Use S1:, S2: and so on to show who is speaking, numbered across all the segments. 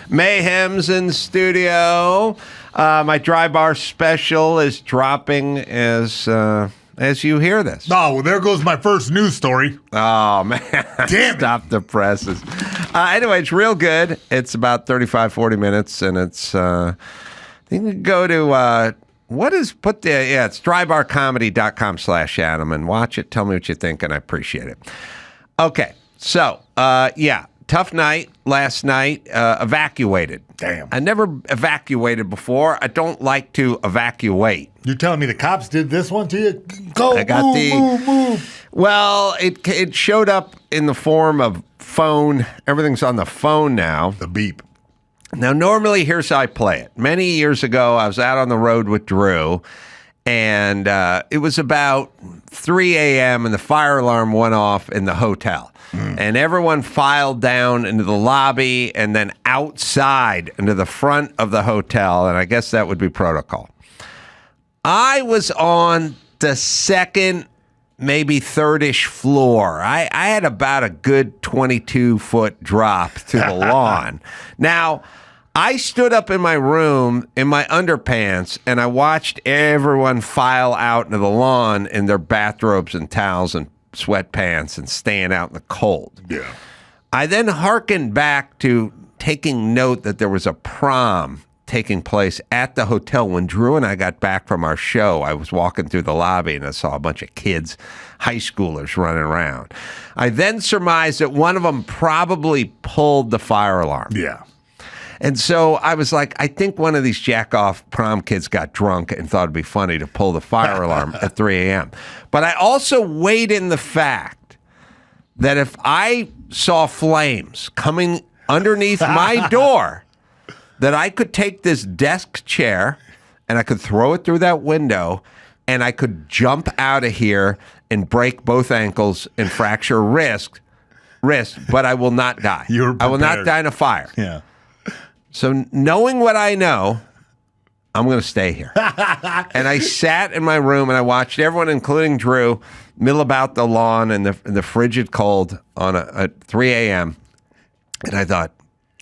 S1: Mayhem's in studio. My Dry Bar special is dropping as you hear this.
S2: Oh, well, there goes my first news story.
S1: Oh, man.
S2: Damn it.
S1: Stop the presses. Anyway, it's real good. It's about 35, 40 minutes, and it's, you can go to, it's drybarcomedy.com/Adam and watch it. Tell me what you think, and I appreciate it. Okay, so, tough night last night. Evacuated.
S2: Damn.
S1: I never evacuated before. I don't like to evacuate.
S2: You're telling me the cops did this one to you? Go,
S1: I got
S2: move.
S1: Well, it showed up in the form of phone. Everything's on the phone now.
S2: The beep.
S1: Now, normally, here's how I play it. Many years ago, I was out on the road with Drew, and it was about 3 a.m., and the fire alarm went off in the hotel. And everyone filed down into the lobby and then outside into the front of the hotel, and I guess that would be protocol. I was on the second, maybe third-ish floor. I had about a good 22-foot drop to the lawn. Now, I stood up in my room in my underpants, and I watched everyone file out into the lawn in their bathrobes and towels and sweatpants and staying out in the cold.
S2: Yeah.
S1: I then hearkened back to taking note that there was a prom taking place at the hotel. When Drew and I got back from our show, I was walking through the lobby and I saw a bunch of kids, high schoolers, running around. I then surmised that one of them probably pulled the fire alarm.
S2: Yeah.
S1: And so I was like, I think one of these jack-off prom kids got drunk and thought it'd be funny to pull the fire alarm at 3 a.m. But I also weighed in the fact that if I saw flames coming underneath my door, that I could take this desk chair and I could throw it through that window and I could jump out of here and break both ankles and fracture wrist, but I will not die. I will not die in a fire.
S2: Yeah.
S1: So knowing what I know, I'm going to stay here. And I sat in my room and I watched everyone, including Drew, mill about the lawn in the frigid cold on at 3 a.m. And I thought,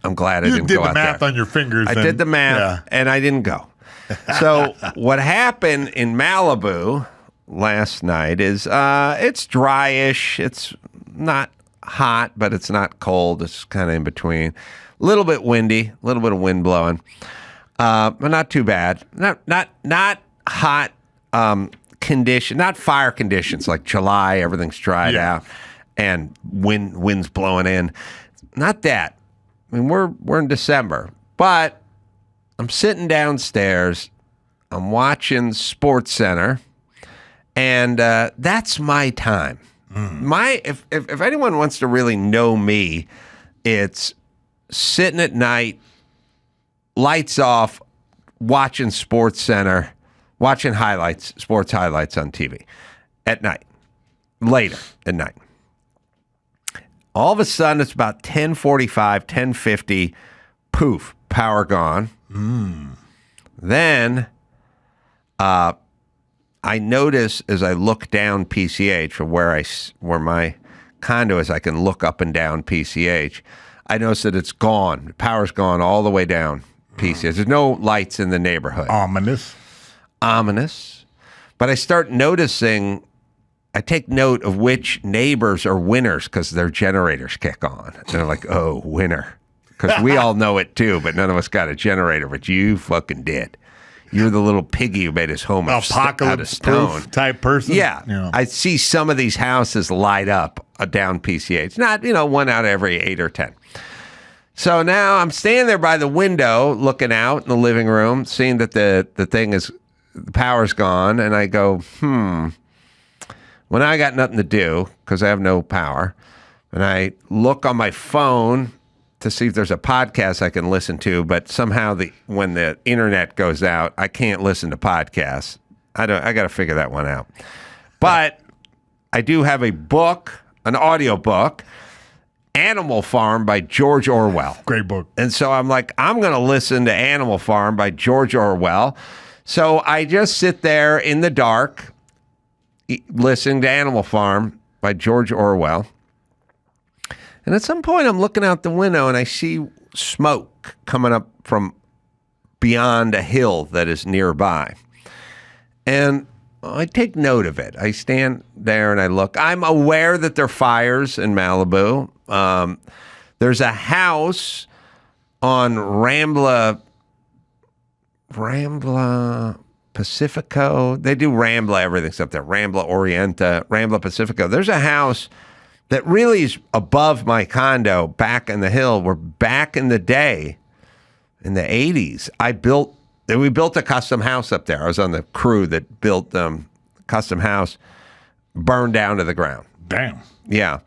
S1: I'm glad I didn't go out there. You did the math
S2: on your fingers.
S1: I did the math, and I didn't go. So what happened in Malibu last night is it's dryish. It's not hot, but it's not cold. It's kind of in between. A little bit windy, a little bit of wind blowing, but not too bad. Not hot condition, not fire conditions like July. Everything's dried out, and winds blowing in. Not that. I mean, we're in December, but I'm sitting downstairs. I'm watching Sports Center, and that's my time. If anyone wants to really know me, it's sitting at night, lights off, watching Sports Center, watching sports highlights on TV at night, later at night. All of a sudden, it's about 10:45, 10:50, poof, power gone. Then I notice as I look down PCH from where my condo is, I can look up and down PCH. I notice that it's gone. The power's gone all the way down PCH. There's no lights in the neighborhood.
S2: Ominous.
S1: But I start noticing, I take note of which neighbors are winners because their generators kick on. And they're like, oh, winner. Because we all know it too, but none of us got a generator, but you fucking did. You're the little piggy who made his home out of stone.
S2: Type person.
S1: Yeah. I see some of these houses light up down PCH. Not, one out of every 8 or 10. So now I'm standing there by the window looking out in the living room, seeing that the power's gone, and I go, well, now I got nothing to do because I have no power. And I look on my phone to see if there's a podcast I can listen to, but somehow when the internet goes out, I can't listen to podcasts. I got to figure that one out. But I do have a book, an audio book, Animal Farm by George Orwell.
S2: Great book.
S1: And so I'm like, I'm going to listen to Animal Farm by George Orwell. So I just sit there in the dark listening to Animal Farm by George Orwell. And at some point, I'm looking out the window and I see smoke coming up from beyond a hill that is nearby. And I take note of it. I stand there and I look. I'm aware that there are fires in Malibu. There's a house on Rambla Pacifico. They do Rambla, everything's up there. Rambla Orienta, Rambla Pacifico. There's a house that really is above my condo back in the hill, where back in the day, in the 80s, we built a custom house up there. I was on the crew that built custom house, burned down to the ground.
S2: Damn.
S1: Yeah.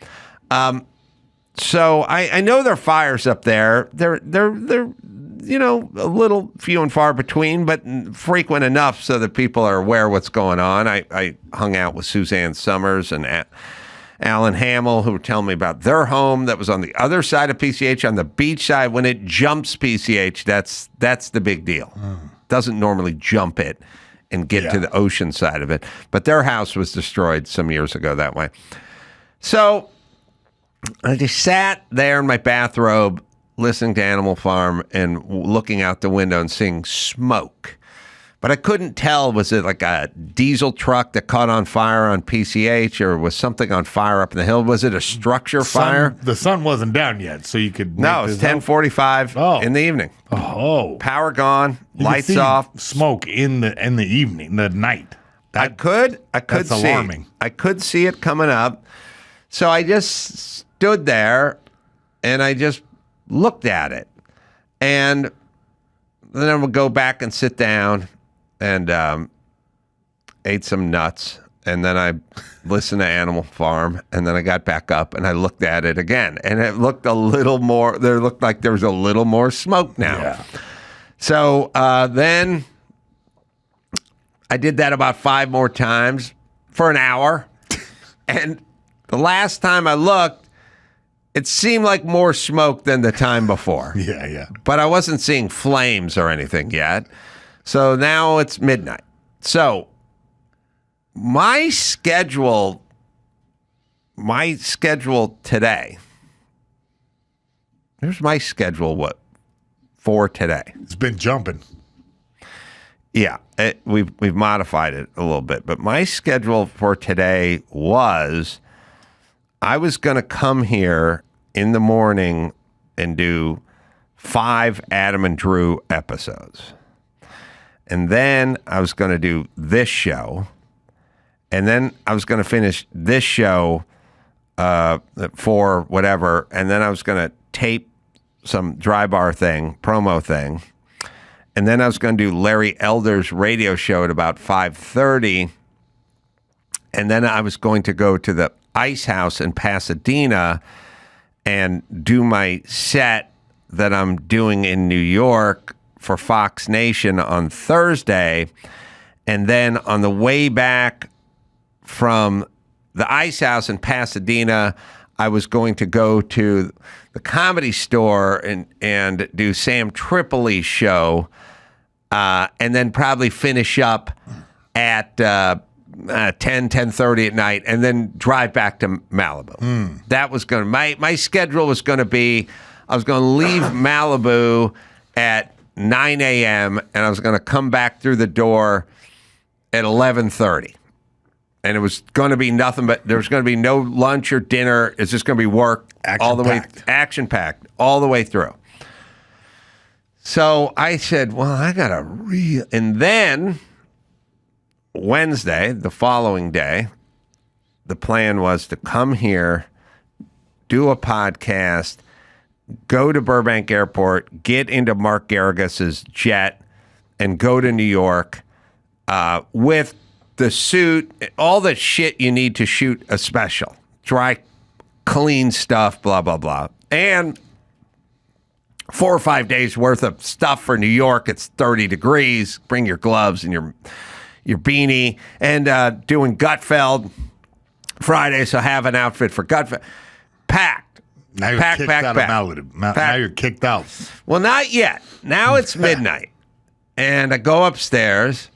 S1: So I know there are fires up there. They're a little few and far between, but frequent enough so that people are aware of what's going on. I hung out with Suzanne Summers and Alan Hamill, who were telling me about their home that was on the other side of PCH, on the beach side. When it jumps PCH, that's the big deal. Doesn't normally jump it and get to the ocean side of it. But their house was destroyed some years ago that way. So I just sat there in my bathrobe listening to Animal Farm and looking out the window and seeing smoke. But I couldn't tell, was it like a diesel truck that caught on fire on PCH, or was something on fire up in the hill? Was it a structure fire?
S2: The sun wasn't down yet, so you could...
S1: No, it's 10:45 in the evening.
S2: Oh.
S1: Power gone, lights
S2: see
S1: off.
S2: Smoke in the evening, the night.
S1: I could
S2: that's
S1: see.
S2: alarming.
S1: I could see it coming up. So I just stood there and I just looked at it. And then I would go back and sit down and ate some nuts. And then I listened to Animal Farm. And then I got back up and I looked at it again. And it looked a little more, there looked like there was a little more smoke now.
S2: Yeah.
S1: So then I did that about 5 more times for an hour. And the last time I looked, it seemed like more smoke than the time before.
S2: Yeah.
S1: But I wasn't seeing flames or anything yet. So now it's midnight. So my schedule today. Here's my schedule for today.
S2: It's been jumping.
S1: Yeah, we've modified it a little bit. But my schedule for today was I was going to come here in the morning and do 5 Adam and Drew episodes. And then I was going to do this show. And then I was going to finish this show for whatever. And then I was going to tape some dry bar promo thing. And then I was going to do Larry Elder's radio show at about 5:30. And then I was going to go to the Ice House in Pasadena and do my set that I'm doing in New York for Fox Nation on Thursday. And then on the way back from the Ice House in Pasadena, I was going to go to the Comedy Store and do Sam Tripoli's show, and then probably finish up at 10:30 at night, and then drive back to Malibu. That was going to my schedule was going to be, I was going to leave Malibu at 9 a.m. and I was going to come back through the door at 11:30. And it was going to be nothing but, there was going to be no lunch or dinner. It's just going to be work all the way, action-packed all the way through. So I said, well, I got to and then Wednesday, the following day, the plan was to come here, do a podcast, go to Burbank Airport, get into Mark Garrigas's jet, and go to New York with the suit, all the shit you need to shoot a special. Dry, clean stuff, blah, blah, blah. And 4 or 5 days worth of stuff for New York. It's 30 degrees. Bring your gloves and your beanie. And doing Gutfeld Friday, so have an outfit for Gutfeld. Packed.
S2: Now you're kicked out of Malibu. Now you're kicked out.
S1: Well, not yet. Now it's midnight. And I go upstairs,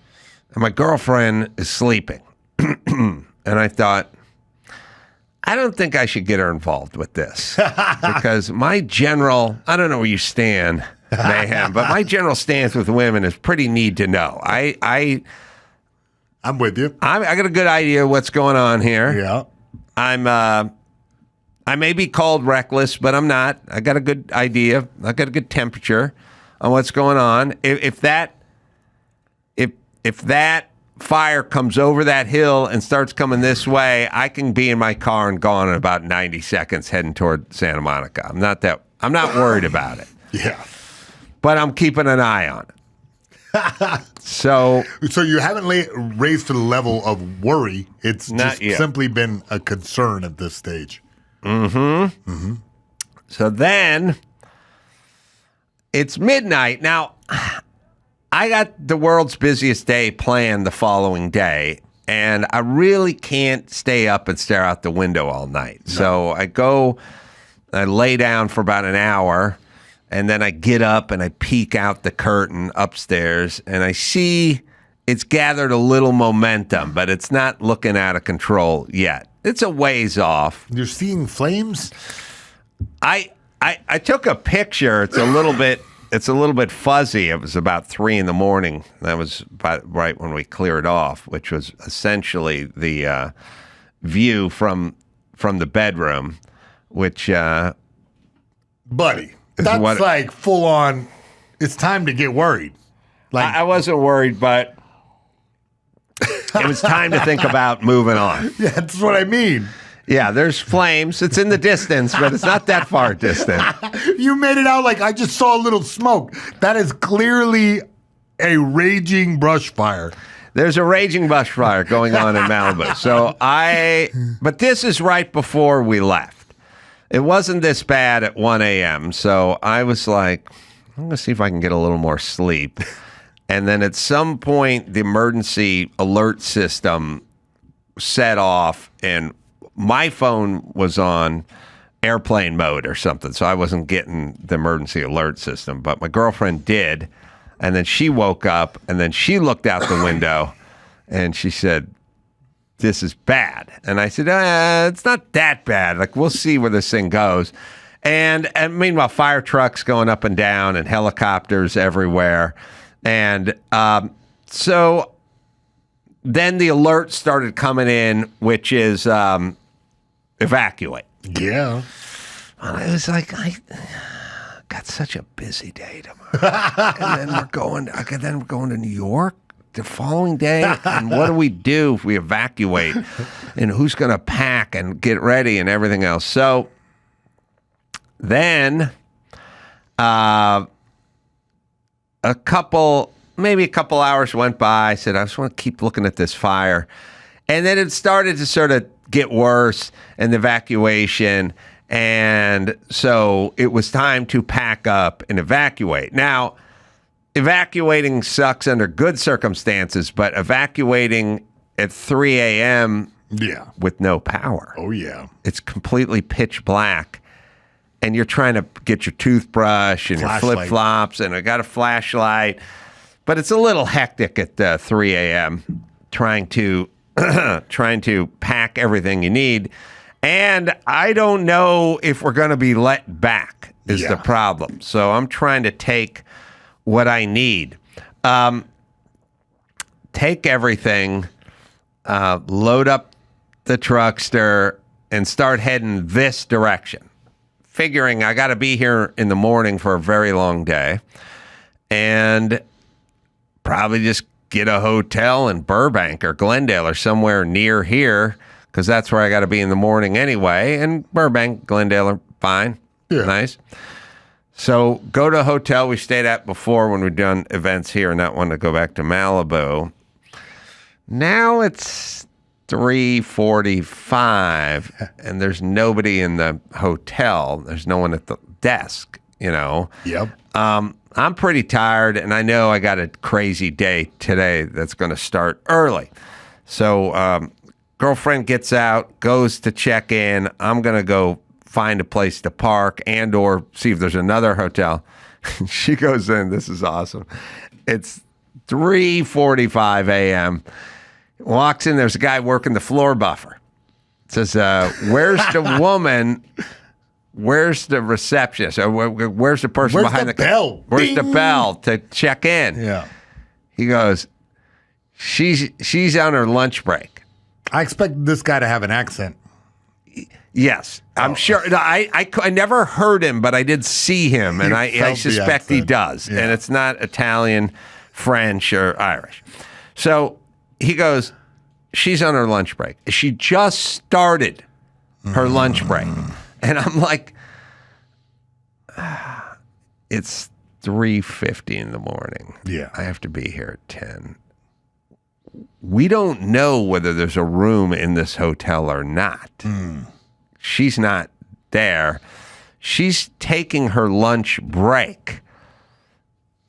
S1: and my girlfriend is sleeping. And I thought, I don't think I should get her involved with this because my general, I don't know where you stand, Mayhem, but my general stance with women is pretty need to know. I'm
S2: with you.
S1: I got a good idea of what's going on here.
S2: Yeah.
S1: I may be called reckless, but I'm not. I got a good idea. I got a good temperature on what's going on. If that fire comes over that hill and starts coming this way, I can be in my car and gone in about 90 seconds heading toward Santa Monica. I'm not worried about it.
S2: Yeah.
S1: But I'm keeping an eye on it. So
S2: you haven't raised to the level of worry. It's just simply been a concern at this stage.
S1: Mm-hmm. Mm-hmm. So then it's midnight. Now, I got the world's busiest day planned the following day, and I really can't stay up and stare out the window all night. No. So I lay down for about an hour, and then I get up and I peek out the curtain upstairs, and I see it's gathered a little momentum, but it's not looking out of control yet. It's a ways off.
S2: You're seeing flames?
S1: I took a picture. It's a little bit fuzzy. It was about 3 a.m. That was right when we cleared off, which was essentially the view from the bedroom, which
S2: buddy, that's like full on. It's time to get worried. Like
S1: I wasn't worried, but it was time to think about moving on.
S2: Yeah, that's what I mean.
S1: Yeah, there's flames. It's in the distance, but it's not that far distant.
S2: You made it out like I just saw a little smoke. That is clearly a raging brush fire.
S1: There's a raging brush fire going on in Malibu. But this is right before we left. It wasn't this bad at 1 a.m., so I was like, I'm going to see if I can get a little more sleep. And then at some point, the emergency alert system set off, and my phone was on airplane mode or something, so I wasn't getting the emergency alert system. But my girlfriend did, and then she woke up, and then she looked out the window, and she said, "This is bad." And I said, "It's not that bad. Like, we'll see where this thing goes." And meanwhile, fire trucks going up and down and helicopters everywhere. And so then the alert started coming in, which is evacuate.
S2: Yeah.
S1: I was like, I got such a busy day tomorrow. And then we're going to New York the following day. And what do we do if we evacuate? And who's going to pack and get ready and everything else? So then maybe a couple hours went by. I said, I just want to keep looking at this fire. And then it started to sort of get worse in the evacuation. And so it was time to pack up and evacuate. Now, evacuating sucks under good circumstances, but evacuating at 3 a.m. with no power.
S2: Oh, yeah.
S1: It's completely pitch black. And you're trying to get your toothbrush and your flip-flops, and I got a flashlight. But it's a little hectic at 3 a.m. trying to pack everything you need. And I don't know if we're going to be let back is the problem. So I'm trying to take what I need. Take everything, load up the truckster, and start heading this direction. Figuring I got to be here in the morning for a very long day. And probably just get a hotel in Burbank or Glendale or somewhere near here, because that's where I got to be in the morning anyway. And Burbank, Glendale are fine. Yeah. Nice. So go to a hotel we stayed at before when we've done events here and not want to go back to Malibu. Now it's 3:45 and there's nobody in the hotel. There's no one at the desk, you know.
S2: Yep.
S1: I'm pretty tired, and I know I got a crazy day today that's going to start early. So girlfriend gets out, goes to check in. I'm going to go find a place to park and or see if there's another hotel. She goes in. This is awesome. It's 3:45 a.m. Walks in. There's a guy working the floor buffer. It says, where's the woman? Where's the receptionist? Or where's the person
S2: Where's
S1: behind
S2: the bell?
S1: Where's the
S2: Ding!
S1: bell to check in?
S2: Yeah.
S1: He goes, she's on her lunch break.
S2: I expect this guy to have an accent.
S1: Yes, I'm sure. No, I never heard him, but I did see him, and I
S2: felt the
S1: suspect he
S2: accent.
S1: does.
S2: Yeah.
S1: And it's not Italian, French, or Irish. So he goes, she's on her lunch break. She just started her lunch break. And I'm like, it's 3:50 in the morning.
S2: Yeah.
S1: I have to be here at 10. We don't know whether there's a room in this hotel or not. She's not there. She's taking her lunch break.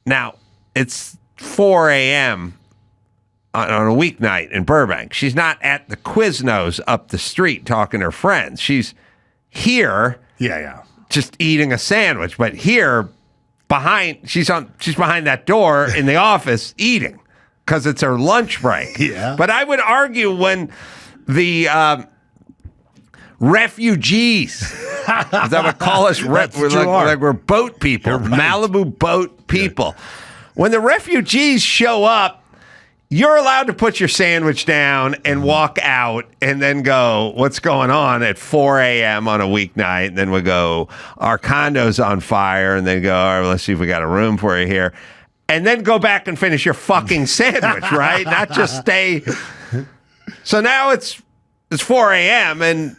S1: Now, it's 4 a.m. on a weeknight in Burbank. She's not at the Quiznos up the street talking to her friends. She's here
S2: Yeah.
S1: just eating a sandwich, but here she's behind that door in the office eating because it's her lunch break.
S2: Yeah.
S1: But I would argue when the refugees, as I would call us, we're boat people, Malibu boat people. When the refugees show up, you're allowed to put your sandwich down and walk out and then go, what's going on at 4 a.m. on a weeknight? And then we go, our condo's on fire. And then go, all right, let's see if we got a room for you here. And then go back and finish your fucking sandwich, right? Not just stay. So now it's 4 a.m. and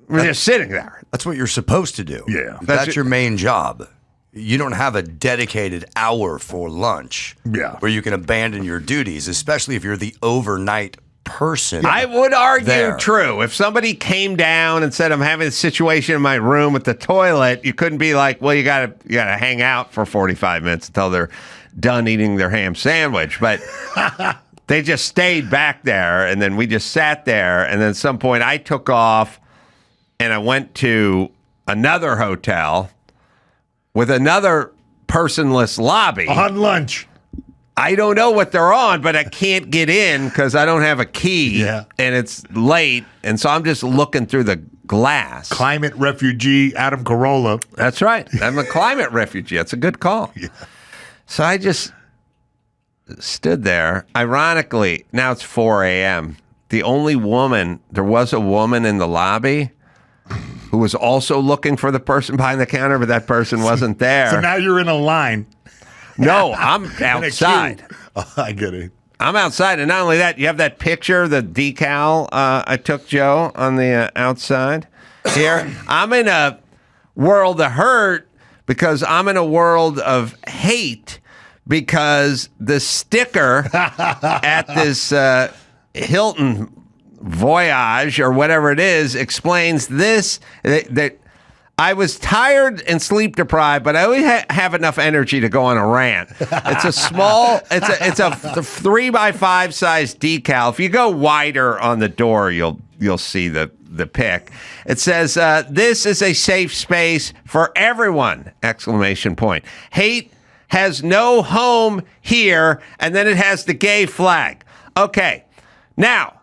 S1: we're just sitting there.
S3: That's what you're supposed to do.
S2: Yeah.
S3: That's your main job. You don't have a dedicated hour for lunch where you can abandon your duties, especially if you're the overnight person.
S1: I would argue
S3: there.
S1: true. If somebody came down and said, I'm having a situation in my room with the toilet, you couldn't be like, well, you gotta hang out for 45 minutes until they're done eating their ham sandwich. But they just stayed back there, and then we just sat there, and then at some point I took off and I went to another hotel with another personless lobby.
S2: On lunch.
S1: I don't know what they're on, but I can't get in because I don't have a key.
S2: Yeah.
S1: And it's late. And so I'm just looking through the glass.
S2: Climate refugee Adam Carolla.
S1: That's right. I'm a climate refugee. That's a good call.
S2: Yeah.
S1: So I just stood there. Ironically, now it's 4 a.m. There was a woman in the lobby who was also looking for the person behind the counter, but that person wasn't there.
S2: So now you're in a line.
S1: No, I'm
S2: in a queue.
S1: outside.
S2: Oh, I get it.
S1: I'm outside, and not only that, you have that picture, the decal I took, Joe, on the outside here. I'm in a world of hurt because I'm in a world of hate because the sticker at this Hilton Voyage or whatever it is explains this, that I was tired and sleep deprived, but I always have enough energy to go on a rant. It's a small, it's a 3x5 size decal. If you go wider on the door, you'll see the pic. It says, "This is a safe space for everyone!" Exclamation point. Hate has no home here, and then it has the gay flag. Okay, now.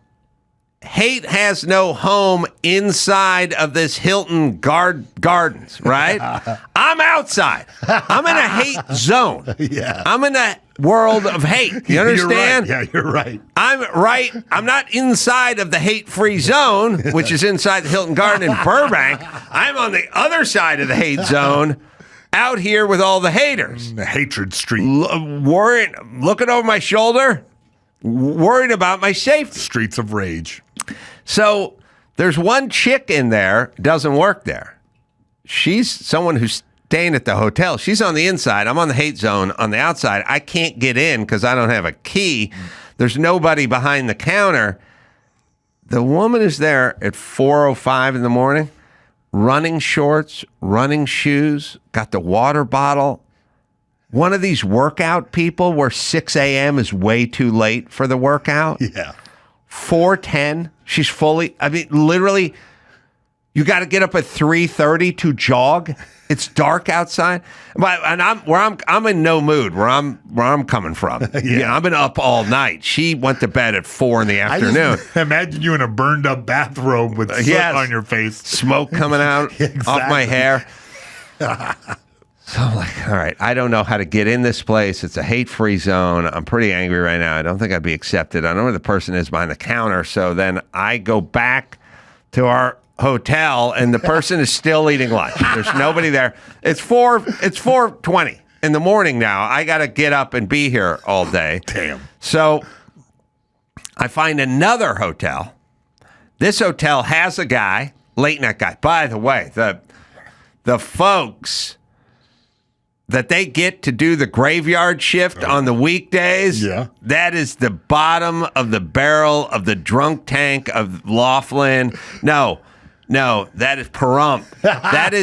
S1: Hate has no home inside of this Hilton Gardens, right? I'm outside. I'm in a hate zone.
S2: Yeah.
S1: I'm in a world of hate. You understand?
S2: You're right. Yeah, you're right.
S1: I'm right. I'm not inside of the hate-free zone, which is inside the Hilton Garden in Burbank. I'm on the other side of the hate zone, out here with all the haters.
S2: The hatred street.
S1: Looking over my shoulder, worried about my safety.
S2: Streets of rage.
S1: So there's one chick in there, doesn't work there. She's someone who's staying at the hotel. She's on the inside. I'm on the hate zone on the outside. I can't get in because I don't have a key. There's nobody behind the counter. The woman is there at 4:05 in the morning, running shorts, running shoes, got the water bottle. One of these workout people where 6 a.m. is way too late for the workout.
S2: Yeah.
S1: 4:10, she's literally You got to get up at 3:30 to jog. It's dark outside, and I'm in no mood where I'm coming from. Yeah, I've been up all night. She went to bed at 4 in the afternoon.
S2: I just imagine you in a burned up bathrobe with soot on your face,
S1: smoke coming out off my hair. So I'm like, all right, I don't know how to get in this place. It's a hate-free zone. I'm pretty angry right now. I don't think I'd be accepted. I don't know where the person is behind the counter. So then I go back to our hotel, and the person is still eating lunch. There's nobody there. It's 4:20 in the morning now. I got to get up and be here all day.
S2: Damn.
S1: So I find another hotel. This hotel has a guy, late night guy. By the way, the folks that they get to do the graveyard shift on the weekdays, that is the bottom of the barrel of the drunk tank of Laughlin. No, that is Pahrump. that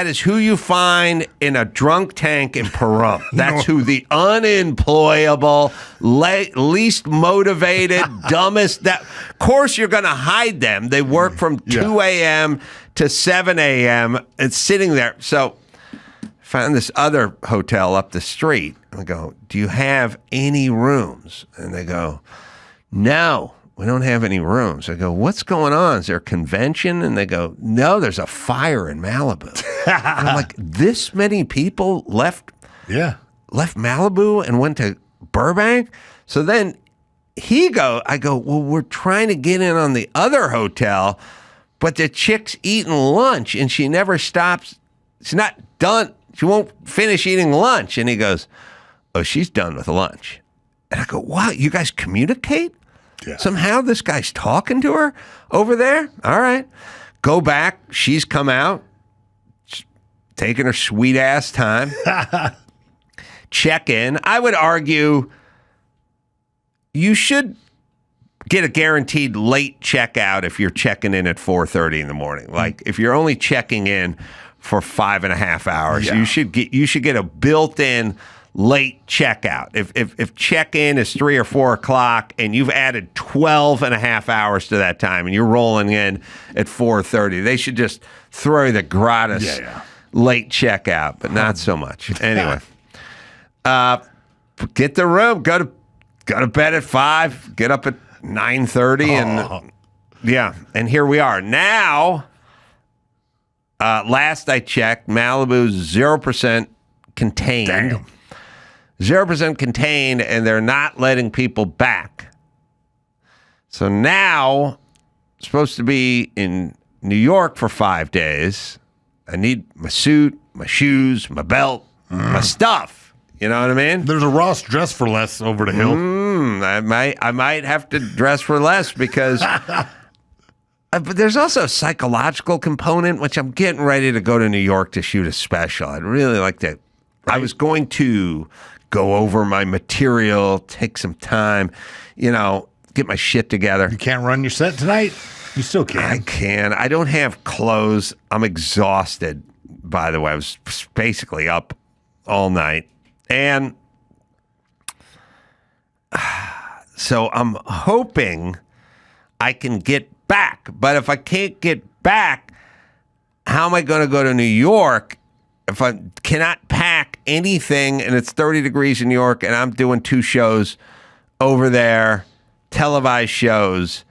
S1: is who you find in a drunk tank in Pahrump. That's who the unemployable, least motivated, dumbest. Of course, you're going to hide them. They work from 2 a.m. to 7 a.m. and sitting there. So found this other hotel up the street. I go, do you have any rooms? And they go, no, we don't have any rooms. I go, what's going on? Is there a convention? And they go, no, there's a fire in Malibu. And I'm like, this many people left Malibu and went to Burbank? So then I go, well, we're trying to get in on the other hotel, but the chick's eating lunch and she never stops. She's not done. She won't finish eating lunch. And he goes, oh, she's done with lunch. And I go, wow, you guys communicate? Yeah. Somehow this guy's talking to her over there? All right. Go back. She's come out, taking her sweet ass time. Check in. I would argue you should get a guaranteed late checkout if you're checking in at 4:30 in the morning. Like if you're only checking in for 5.5 hours, you should get a built-in late checkout. If check-in is 3 or 4 o'clock and you've added 12.5 hours to that time and you're rolling in at 4:30, they should just throw you the gratis late checkout, but not so much. Anyway, get the room. Go to bed at 5. Get up at 9:30, and and here we are now. Last I checked, Malibu's 0% contained.
S2: Damn.
S1: 0% contained, and they're not letting people back. So now, supposed to be in New York for 5 days. I need my suit, my shoes, my belt, my stuff. You know what I mean?
S2: There's a Ross dress for less over the hill.
S1: I might have to dress for less because. But there's also a psychological component, which I'm getting ready to go to New York to shoot a special. I'd really like to. Right. I was going to go over my material, take some time, get my shit together.
S2: You can't run your set tonight? You still can.
S1: I can. I don't have clothes. I'm exhausted, by the way. I was basically up all night. And so I'm hoping I can get back. But if I can't get back, how am I going to go to New York if I cannot pack anything and it's 30 degrees in New York and I'm doing 2 shows over there, televised shows,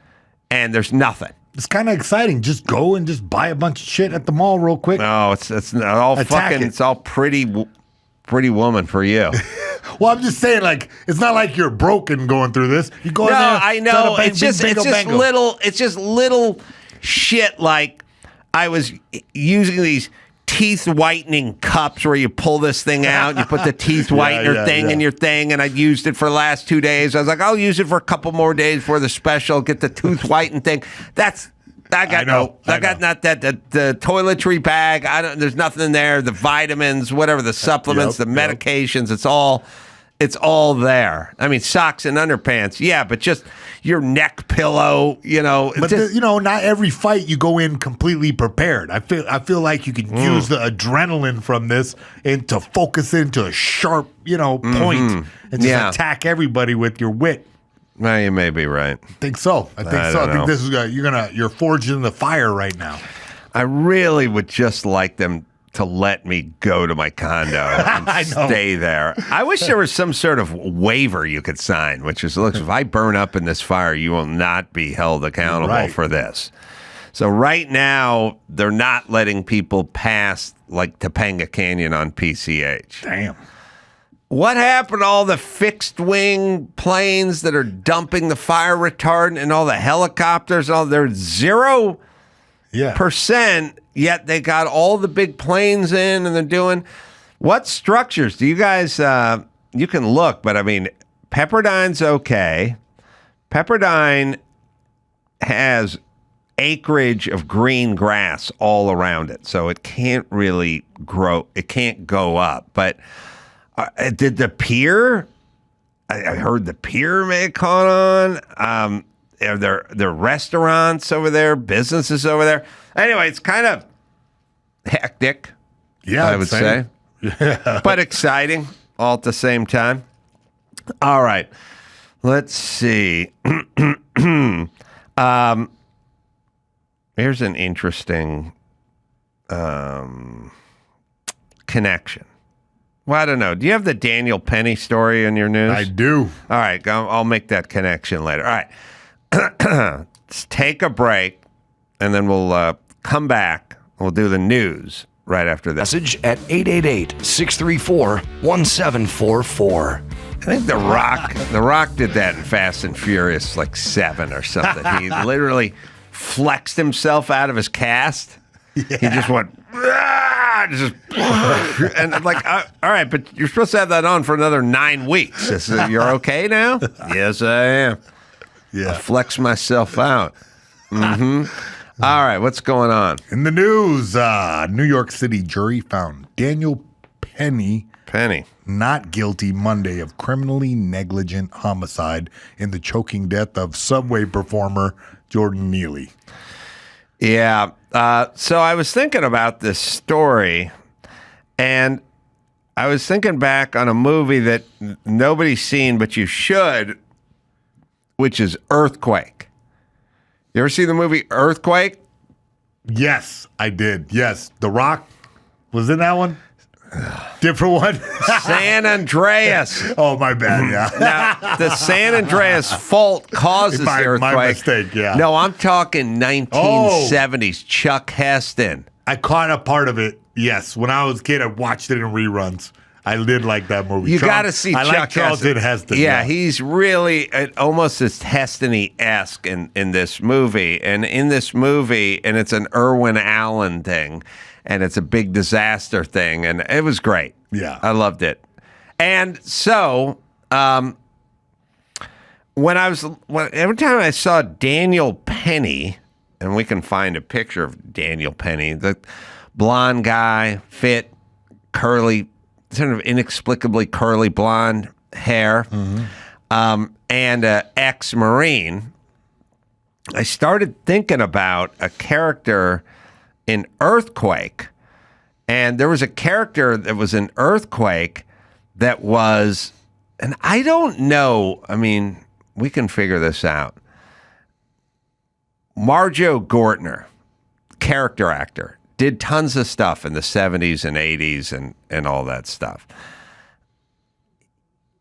S1: and there's nothing?
S2: It's kind of exciting. Just go and just buy a bunch of shit at the mall real quick.
S1: No, it's not all it's all pretty woman for you.
S2: Well, I'm just saying, like, it's not like you're broken going through this. You go in there.
S1: No, I know. It's just little shit. Like I was using these teeth whitening cups where you pull this thing out, and you put the teeth whitener in your thing, and I used it for the last 2 days. I was like, I'll use it for a couple more days for the special. Get the tooth whiten thing. I got the toiletry bag. There's nothing in there. The vitamins, whatever, the supplements, the medications. It's all there. I mean, socks and underpants. Yeah, but just your neck pillow.
S2: But not every fight you go in completely prepared. I feel like you could use the adrenaline from this and to focus into a sharp, point and just attack everybody with your wit.
S1: Well, you may be right.
S2: I think so. I think so. I think this is you're forging the fire right now.
S1: I really would just like them to let me go to my condo and stay there. I wish there was some sort of waiver you could sign, which is, look, if I burn up in this fire, you will not be held accountable for this. So right now, they're not letting people pass like Topanga Canyon on PCH.
S2: Damn.
S1: What happened to all the fixed wing planes that are dumping the fire retardant and all the helicopters? They're 0%, yet they got all the big planes in and they're doing. What structures do you guys, you can look, but I mean, Pepperdine's okay. Pepperdine has acreage of green grass all around it, so it can't really grow. It can't go up. But did the pier? I heard the pier may have caught on. Are there restaurants over there, businesses over there? Anyway, it's kind of hectic.
S2: Yeah,
S1: I would say, but exciting all at the same time. All right, let's see. Here's an interesting connection. Well, I don't know. Do you have the Daniel Penny story in your news?
S2: I do.
S1: All right, I'll make that connection later. All right, let's take a break, and then we'll come back. We'll do the news right after this.
S4: Message at 888-634-1744.
S1: I think The Rock did that in Fast and Furious, like 7 or something. He literally flexed himself out of his cast. Yeah. He just went, and I'm like, all right, but you're supposed to have that on for another 9 weeks. You're okay now? Yes, I am.
S2: Yeah.
S1: I flex myself out. Mm-hmm. All right, what's going on?
S2: In the news, New York City jury found Daniel Penny not guilty Monday of criminally negligent homicide in the choking death of Subway performer Jordan Neely.
S1: Yeah. So I was thinking about this story, and I was thinking back on a movie that nobody's seen, but you should, which is Earthquake. You ever see the movie Earthquake?
S2: Yes, I did. Yes. The Rock was in that one? Different one?
S1: San Andreas.
S2: Oh, my bad, yeah.
S1: Now, the San Andreas fault causes the earthquake.
S2: My mistake, yeah.
S1: No, I'm talking 1970s Chuck Heston.
S2: I caught a part of it, yes. When I was a kid, I watched it in reruns. I did like that movie.
S1: You got to see Chuck
S2: like Charlton Heston.
S1: Yeah, he's really almost as Heston-y-esque in this movie. And in this movie, and it's an Irwin Allen thing, and it's a big disaster thing, and it was great.
S2: Yeah.
S1: I loved it. And so, every time I saw Daniel Penny, and we can find a picture of Daniel Penny, the blonde guy, fit, curly, sort of inexplicably curly blonde hair, and an ex-Marine, I started thinking about a character in Earthquake. And there was a character that was in Earthquake that was, and I don't know, I mean, we can figure this out. Marjo Gortner, character actor, did tons of stuff in the 70s and 80s and all that stuff.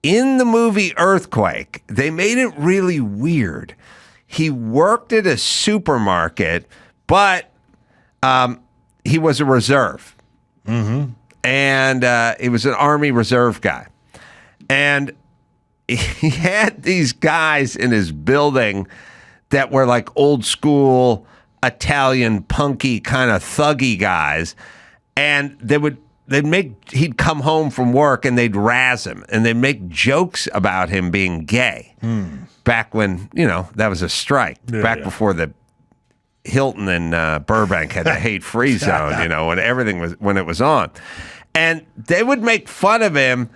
S1: In the movie Earthquake, they made it really weird. He worked at a supermarket, but he was a reserve. Mm-hmm. And he was an Army Reserve guy. And he had these guys in his building that were like old school Italian punky kind of thuggy guys, and he'd come home from work and they'd razz him and they'd make jokes about him being gay back when, that was a strike, before the Hilton and Burbank had the hate-free zone, when it was on. And they would make fun of him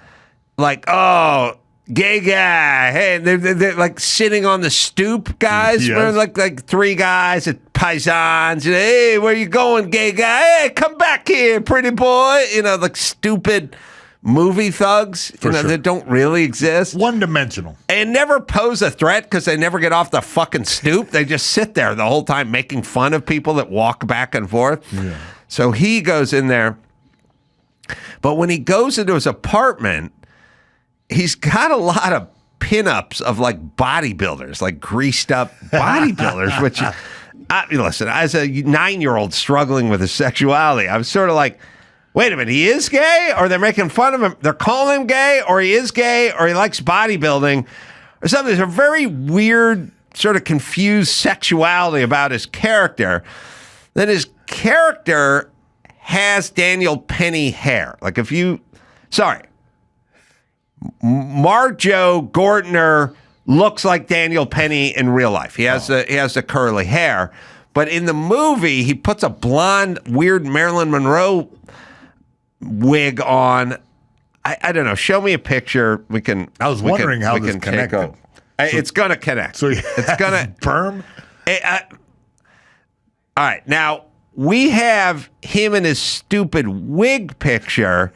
S1: like, oh, gay guy. Hey, they're like sitting on the stoop, guys.
S2: Yes.
S1: Like 3 guys at Paisans. Hey, where you going, gay guy? Hey, come back here, pretty boy. Like stupid movie thugs,
S2: For sure.
S1: that don't really exist.
S2: One-dimensional.
S1: And never pose a threat because they never get off the fucking stoop. They just sit there the whole time making fun of people that walk back and forth. Yeah. So he goes in there. But when he goes into his apartment, he's got a lot of pinups of like bodybuilders, like greased up bodybuilders, which, listen, as a 9-year-old struggling with his sexuality, I was sort of like, wait a minute, he is gay? Or they're making fun of him? They're calling him gay? Or he is gay? Or he likes bodybuilding? Or something. There's a very weird, sort of confused sexuality about his character. Then his character has Daniel Penny hair. Like Marjo Gortner looks like Daniel Penny in real life. He has the curly hair. But in the movie, he puts a blonde, weird Marilyn Monroe wig on. I don't know. Show me a picture.
S2: I was wondering how this connected.
S1: It's going to connect.
S2: So
S1: it's going to
S2: perm.
S1: All right. Now we have him in his stupid wig picture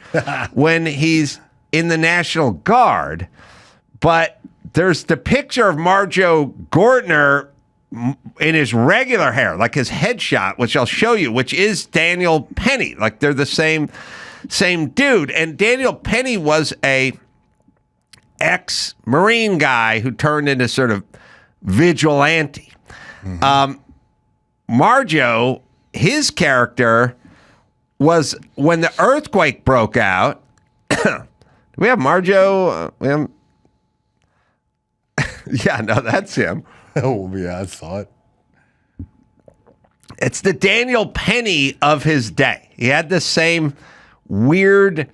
S1: when he's in the National Guard, but there's the picture of Marjo Gortner in his regular hair, like his headshot, which I'll show you, which is Daniel Penny. Like they're the same dude. And Daniel Penny was a ex-Marine guy who turned into sort of vigilante. Mm-hmm. Marjo, his character was when the earthquake broke out. Do we have Marjo? Yeah, no, that's him.
S2: Oh, yeah, I saw it.
S1: It's the Daniel Penny of his day. He had the same weird.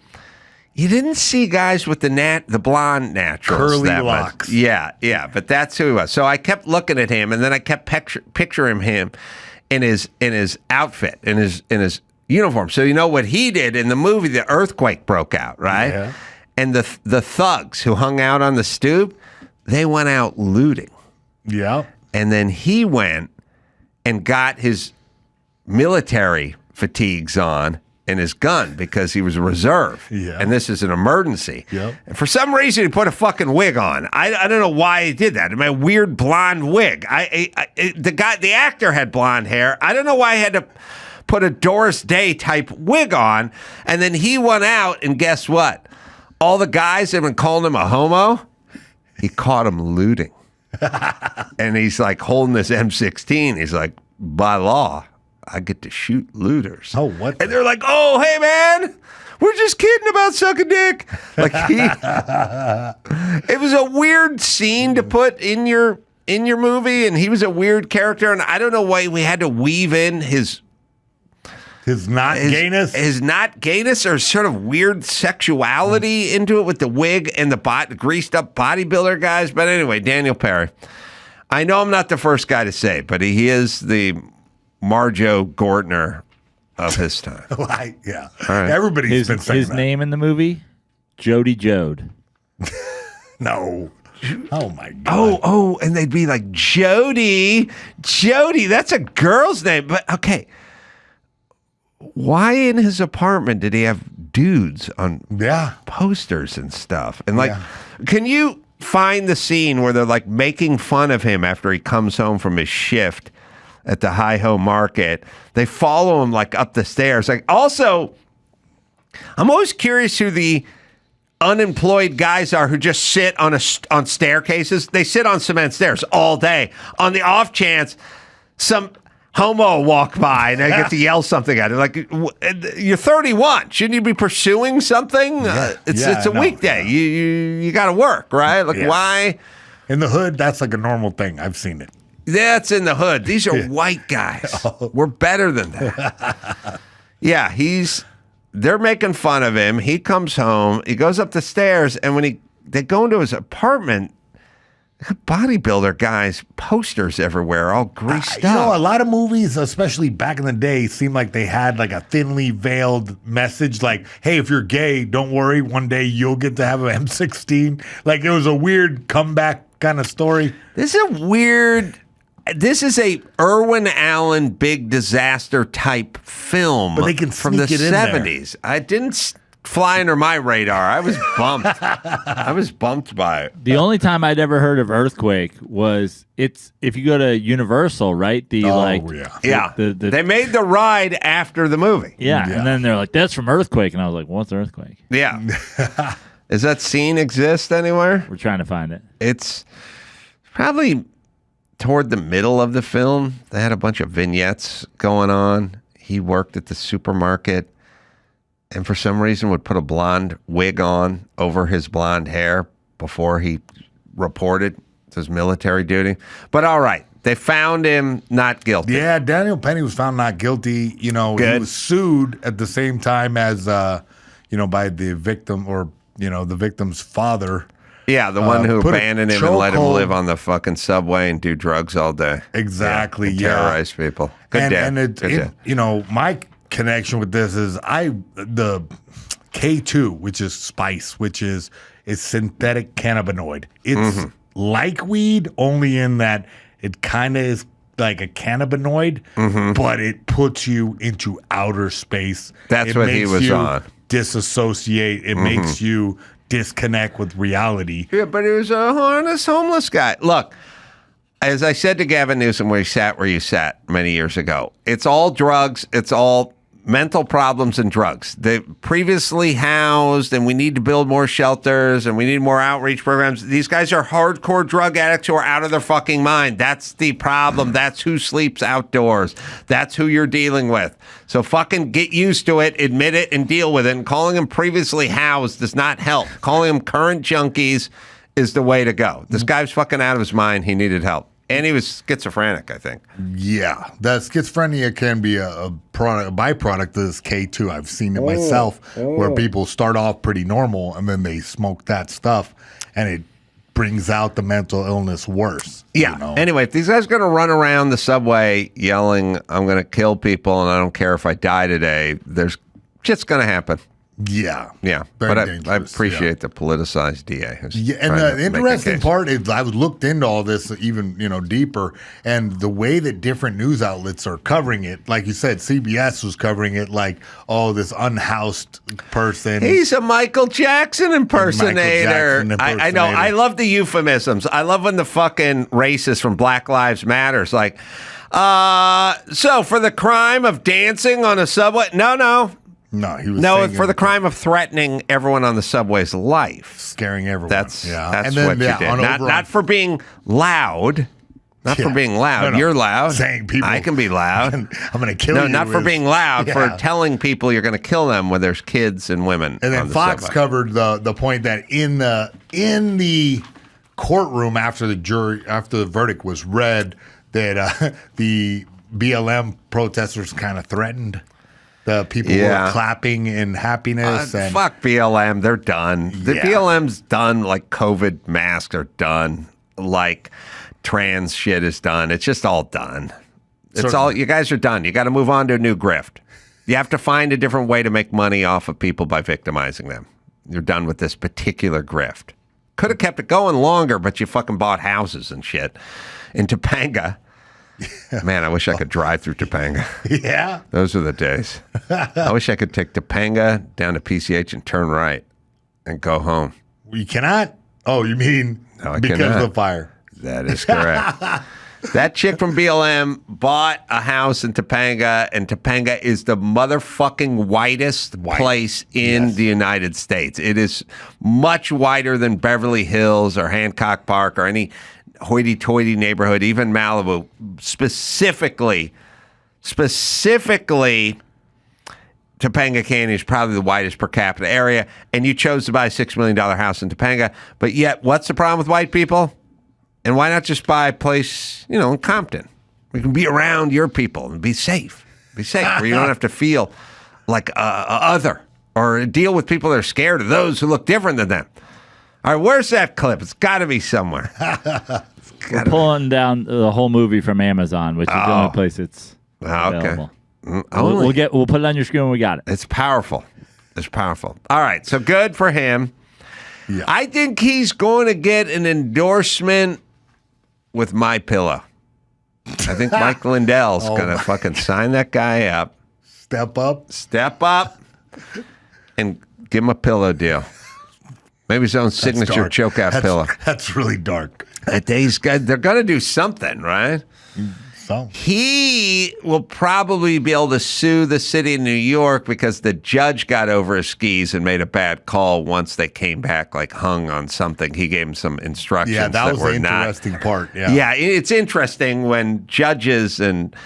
S1: You didn't see guys with the blonde naturals.
S2: Curly locks.
S1: Yeah, but that's who he was. So I kept looking at him, and then I kept picturing him in his outfit, in his uniform. So you know what he did in the movie? The earthquake broke out, right? Yeah. And the thugs who hung out on the stoop, they went out looting.
S2: Yeah.
S1: And then he went and got his military fatigues on and his gun because he was a reserve. Yeah. And this is an emergency.
S2: Yep.
S1: And for some reason, he put a fucking wig on. I don't know why he did that. I mean, a weird blonde wig. The actor had blonde hair. I don't know why he had to put a Doris Day type wig on. And then he went out, and guess what? All the guys have been calling him a homo. He caught him looting. And he's like holding this M16. He's like, by law, I get to shoot looters.
S2: Oh, what?
S1: And they're like, oh, hey, man, we're just kidding about sucking dick. Like it was a weird scene to put in your movie, and he was a weird character, and I don't know why we had to weave in his
S2: not gayness?
S1: His not gayness or sort of weird sexuality into it with the wig and the greased up bodybuilder guys. But anyway, Daniel Penny. I know I'm not the first guy to say it, but he is the Marjo Gortner of his time.
S2: Yeah.
S1: Right.
S2: Everybody's been saying
S5: his
S2: that.
S5: name in the movie? Jody Jode.
S2: No. Oh, my God.
S1: Oh, and they'd be like, Jody, that's a girl's name. But, okay. Why in his apartment did he have dudes on posters and stuff? And can you find the scene where they're like making fun of him after he comes home from his shift at the Hi-Ho Market? They follow him like up the stairs. Like, also, I'm always curious who the unemployed guys are who just sit on staircases. They sit on cement stairs all day on the off chance some homo walk by and I get to yell something at him. Like, you're 31. Shouldn't you be pursuing something? It's a weekday. Yeah. You got to work, right? Like, why?
S2: In the hood, that's like a normal thing. I've seen it.
S1: That's in the hood. These are white guys. We're better than that. Yeah, they're making fun of him. He comes home. He goes up the stairs, and when they go into his apartment, bodybuilder guys, posters everywhere, all greased up.
S2: You know, a lot of movies, especially back in the day, seemed like they had like a thinly veiled message, like, "Hey, if you're gay, don't worry. One day you'll get to have an M16." Like it was a weird comeback kind of story.
S1: This is a Irwin Allen big disaster type film,
S2: but they can
S1: from the 70s. I didn't fly under my radar. I was bumped. I was bumped by it.
S5: The only time I'd ever heard of earthquake was if you go to Universal, right?
S1: Yeah. They made the ride after the movie.
S5: Yeah, and then they're like, "That's from Earthquake," and I was like, "What's Earthquake?"
S1: Yeah. Does that scene exist anywhere?
S5: We're trying to find it.
S1: It's probably toward the middle of the film. They had a bunch of vignettes going on. He worked at the supermarket and for some reason would put a blonde wig on over his blonde hair before he reported his military duty. But all right, they found him not guilty.
S2: Yeah, Daniel Penny was found not guilty. You know,
S1: Good.
S2: He was sued at the same time as, by the victim or, the victim's father.
S1: Yeah, the one who
S2: put a
S1: abandoned him and let him
S2: chokehold-
S1: live on the fucking subway and do drugs all day.
S2: Exactly,
S1: And
S2: yeah.
S1: terrorize people. Good dad.
S2: And
S1: Good dad.
S2: my connection with this is the K2, which is spice, which is synthetic cannabinoid. It's like weed, only in that it kind of is like a cannabinoid, but it puts you into outer space.
S1: That's
S2: It
S1: what he
S2: makes
S1: was
S2: you
S1: on.
S2: Disassociate. It makes you disconnect with reality.
S1: Yeah, but he was a honest homeless guy. Look, as I said to Gavin Newsom where you sat many years ago, it's all drugs. It's all mental problems and drugs. They previously housed, and we need to build more shelters, and we need more outreach programs. These guys are hardcore drug addicts who are out of their fucking mind. That's the problem. That's who sleeps outdoors. That's who you're dealing with. So fucking get used to it, admit it, and deal with it. And calling them previously housed does not help. Calling them current junkies is the way to go. This guy was fucking out of his mind. He needed help. And he was schizophrenic, I think.
S2: Yeah, that schizophrenia can be a byproduct of this K2. I've seen it myself, where people start off pretty normal and then they smoke that stuff, and it brings out the mental illness worse.
S1: Yeah. Anyway, if these guys are going to run around the subway yelling, "I'm going to kill people and I don't care if I die today," there's shit's going to happen.
S2: Yeah.
S1: Yeah.
S2: Very
S1: But I
S2: dangerous,
S1: appreciate the politicized DA. who's
S2: Yeah, and
S1: trying to
S2: the
S1: make a
S2: interesting
S1: case.
S2: part is I've looked into all this even deeper, and the way that different news outlets are covering it, like you said, CBS was covering it like, oh, this unhoused person.
S1: He's a Michael Jackson impersonator.
S2: Jackson
S1: I know. I love the euphemisms. I love when the fucking racist from Black Lives Matter's like, so for the crime of dancing on a subway? No,
S2: he was
S1: No,
S2: singing,
S1: for the crime of threatening everyone on the subway's life.
S2: scaring everyone.
S1: That's
S2: And
S1: what you did.
S2: on
S1: Not for being loud. Not for
S2: Yeah.
S1: being loud.
S2: No.
S1: You're loud.
S2: Saying people-
S1: I can be loud.
S2: I'm going to kill you.
S1: No, not for
S2: is-
S1: being loud. For
S2: Yeah.
S1: telling people you're going to kill them when there's kids and women.
S2: And then
S1: on the
S2: Fox
S1: subway.
S2: covered the point that in the courtroom after the verdict was read, that the BLM protesters kind of threatened the people who were clapping in happiness. And
S1: Fuck BLM. They're done. The
S2: Yeah.
S1: BLM's done. Like COVID masks are done. Like trans shit is done. It's just all done. It's
S2: Certainly.
S1: all. You guys are done. You got to move on to a new grift. You have to find a different way to make money off of people by victimizing them. You're done with this particular grift. Could have kept it going longer, but you fucking bought houses and shit in Topanga. Man, I wish I could drive through Topanga.
S2: yeah.
S1: Those are the days. I wish I could take Topanga down to PCH and turn right and go home.
S2: You cannot? Oh, you mean
S1: No, I
S2: because
S1: cannot.
S2: of the fire?
S1: That is correct. That chick from BLM bought a house in Topanga, and Topanga is the motherfucking whitest place in the United States. It is much whiter than Beverly Hills or Hancock Park or any hoity-toity neighborhood, even Malibu. Specifically, Topanga Canyon is probably the whitest per capita area, and you chose to buy a $6 million house in Topanga. But yet, what's the problem with white people? And why not just buy a place, in Compton? We can be around your people and be safe. Where you don't have to feel like other or deal with people that are scared of those who look different than them. All right, where's that clip? It's got to be somewhere.
S5: We're pulling down the whole movie from Amazon, which is the only place it's available.
S1: Okay.
S5: We'll put it on your screen when we got it.
S1: It's powerful. All right, so good for him.
S2: Yeah.
S1: I think he's going to get an endorsement with My Pillow. I think Mike Lindell's going to fucking sign that guy up.
S2: Step up.
S1: Step up and Give him a pillow deal. Maybe his own signature chokeout pillow.
S2: That's really dark.
S1: These guys, they're going to do something, right?
S2: So
S1: He will probably be able to sue the city of New York because the judge got over his skis and made a bad call once they came back, like hung on something. He gave him some instructions.
S2: yeah, that was
S1: were
S2: the interesting part. Yeah.
S1: Yeah, it's interesting when judges and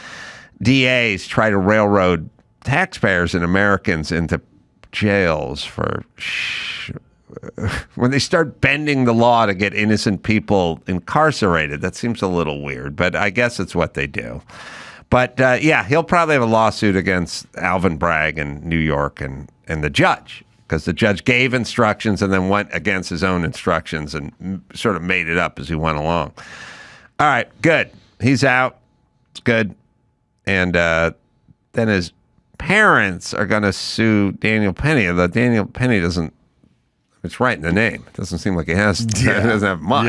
S1: DAs try to railroad taxpayers and Americans into jails for when they start bending the law to get innocent people incarcerated. That seems a little weird, but I guess it's what they do. But yeah, he'll probably have a lawsuit against Alvin Bragg in New York and the judge, because the judge gave instructions and then went against his own instructions and sort of made it up as he went along. All right, good. He's out. It's good. And then his parents are going to sue Daniel Penny, although Daniel Penny doesn't. It's right in the name. It doesn't seem like he has.
S2: Yeah.
S1: He doesn't have much.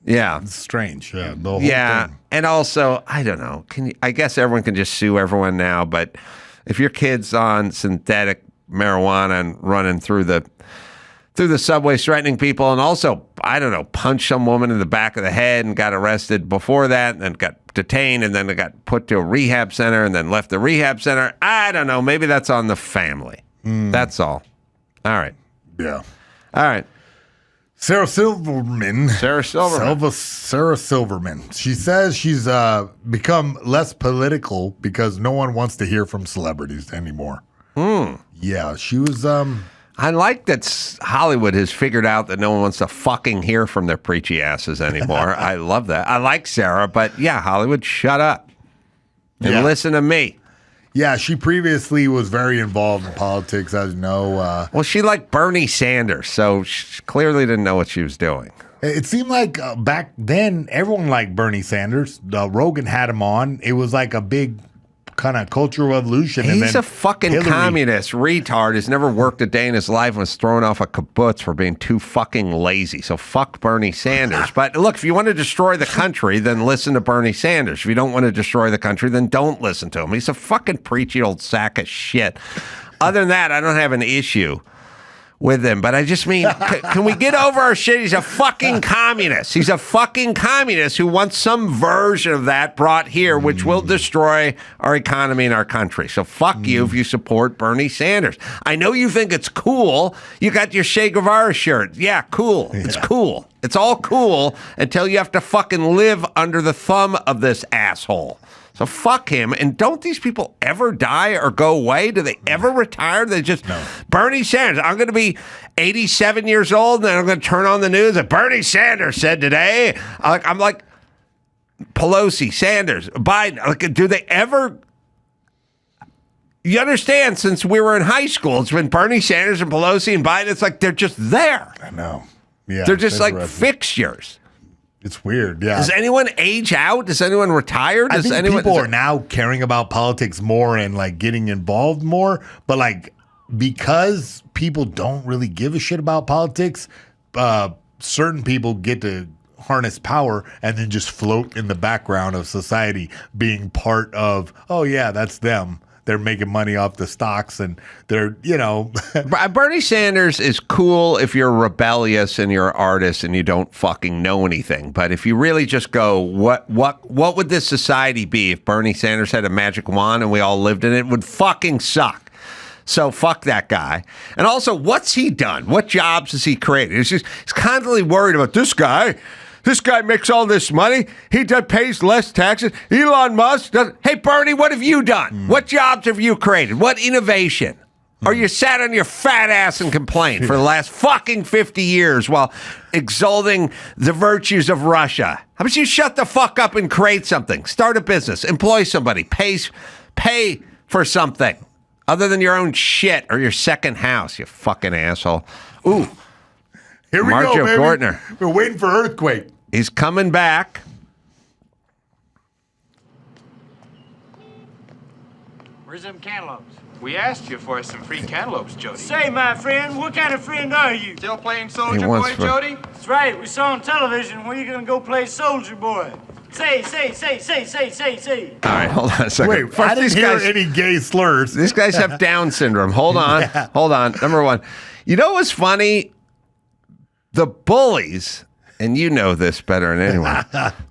S1: Yeah.
S2: It's strange. Yeah, the whole
S1: Yeah,
S2: thing.
S1: and also I don't know. I guess everyone can just sue everyone now, but if your kid's on synthetic marijuana and running through the subways threatening people, and also I don't know, punched some woman in the back of the head and got arrested before that, and then got detained, and then they got put to a rehab center, and then left the rehab center. I don't know. Maybe that's on the family. That's all. All right.
S2: Yeah.
S1: All right.
S2: Sarah Silverman.
S1: Sarah
S2: Silverman. She says she's become less political because no one wants to hear from celebrities anymore. Yeah, she was.
S1: I like that Hollywood has figured out that no one wants to fucking hear from their preachy asses anymore. I love that. I like Sarah, but yeah, Hollywood, shut up and listen to me.
S2: Yeah, she previously was very involved in politics, as you know.
S1: Well, she liked Bernie Sanders, so she clearly didn't know what she was doing.
S2: It seemed like back then everyone liked Bernie Sanders. Rogan had him on. It was like a big kind of cultural revolution.
S1: He's
S2: and then
S1: a fucking
S2: Hillary.
S1: communist retard. Has never worked a day in his life and was thrown off a kibbutz for being too fucking lazy. So fuck Bernie Sanders. But look, if you want to destroy the country, then listen to Bernie Sanders. If you don't want to destroy the country, then don't listen to him. He's a fucking preachy old sack of shit. Other than that, I don't have an issue with him, but I just mean, can we get over our shit? He's a fucking communist. He's a fucking communist who wants some version of that brought here, which will destroy our economy and our country. So fuck you if you support Bernie Sanders. I know you think it's cool. You got your Che Guevara shirt. Yeah, cool. It's cool. It's all cool until you have to fucking live under the thumb of this asshole. So fuck him. And don't these people ever die or go away? Do they ever retire? They just, Bernie Sanders, I'm going to be 87 years old and then I'm going to turn on the news and Bernie Sanders said today. I'm like, Pelosi, Sanders, Biden. Like, do they ever? You understand, since we were in high school, it's been Bernie Sanders and Pelosi and Biden. It's like they're just there.
S2: I know. Yeah,
S1: they're just like fixtures.
S2: It's weird, yeah.
S1: Does anyone age out? Does anyone retire?
S2: I think people are now caring about politics more and like getting involved more. But like, because people don't really give a shit about politics, certain people get to harness power and then just float in the background of society, being part of, oh yeah, that's them. They're making money off the stocks and they're, you know.
S1: Bernie Sanders is cool if you're rebellious and you're an artist and you don't fucking know anything. But if you really just go, what would this society be if Bernie Sanders had a magic wand and we all lived in it? It would fucking suck. So fuck that guy. And also, what's he done? What jobs has he created? He's constantly worried about this guy. This guy makes all this money. He pays less taxes. Elon Musk does. Hey, Bernie, what have you done? What jobs have you created? What innovation? Or you sat on your fat ass and complained for the last fucking 50 years while exalting the virtues of Russia? How about you shut the fuck up and create something? Start a business. Employ somebody. Pay for something other than your own shit or your second house, you fucking asshole. Ooh.
S2: Here we
S1: Marjo
S2: go, baby.
S1: Gortner.
S2: We're waiting for earthquake.
S1: He's coming back.
S6: Where's them cantaloupes?
S7: We asked you for some free cantaloupes, Jody.
S6: Say, my friend, what kind of friend are you?
S7: Still playing Soldier
S1: He
S7: Boy,
S1: wants for-
S7: Jody?
S6: That's right, we saw on television. Where you gonna go play Soldier Boy? Say.
S1: All right, hold on a second.
S2: Wait,
S1: First,
S2: I didn't
S1: these
S2: hear
S1: guys,
S2: any gay slurs.
S1: these guys have Down syndrome. Hold on. Hold on. Number one. You know what's funny? The bullies, and you know this better than anyone,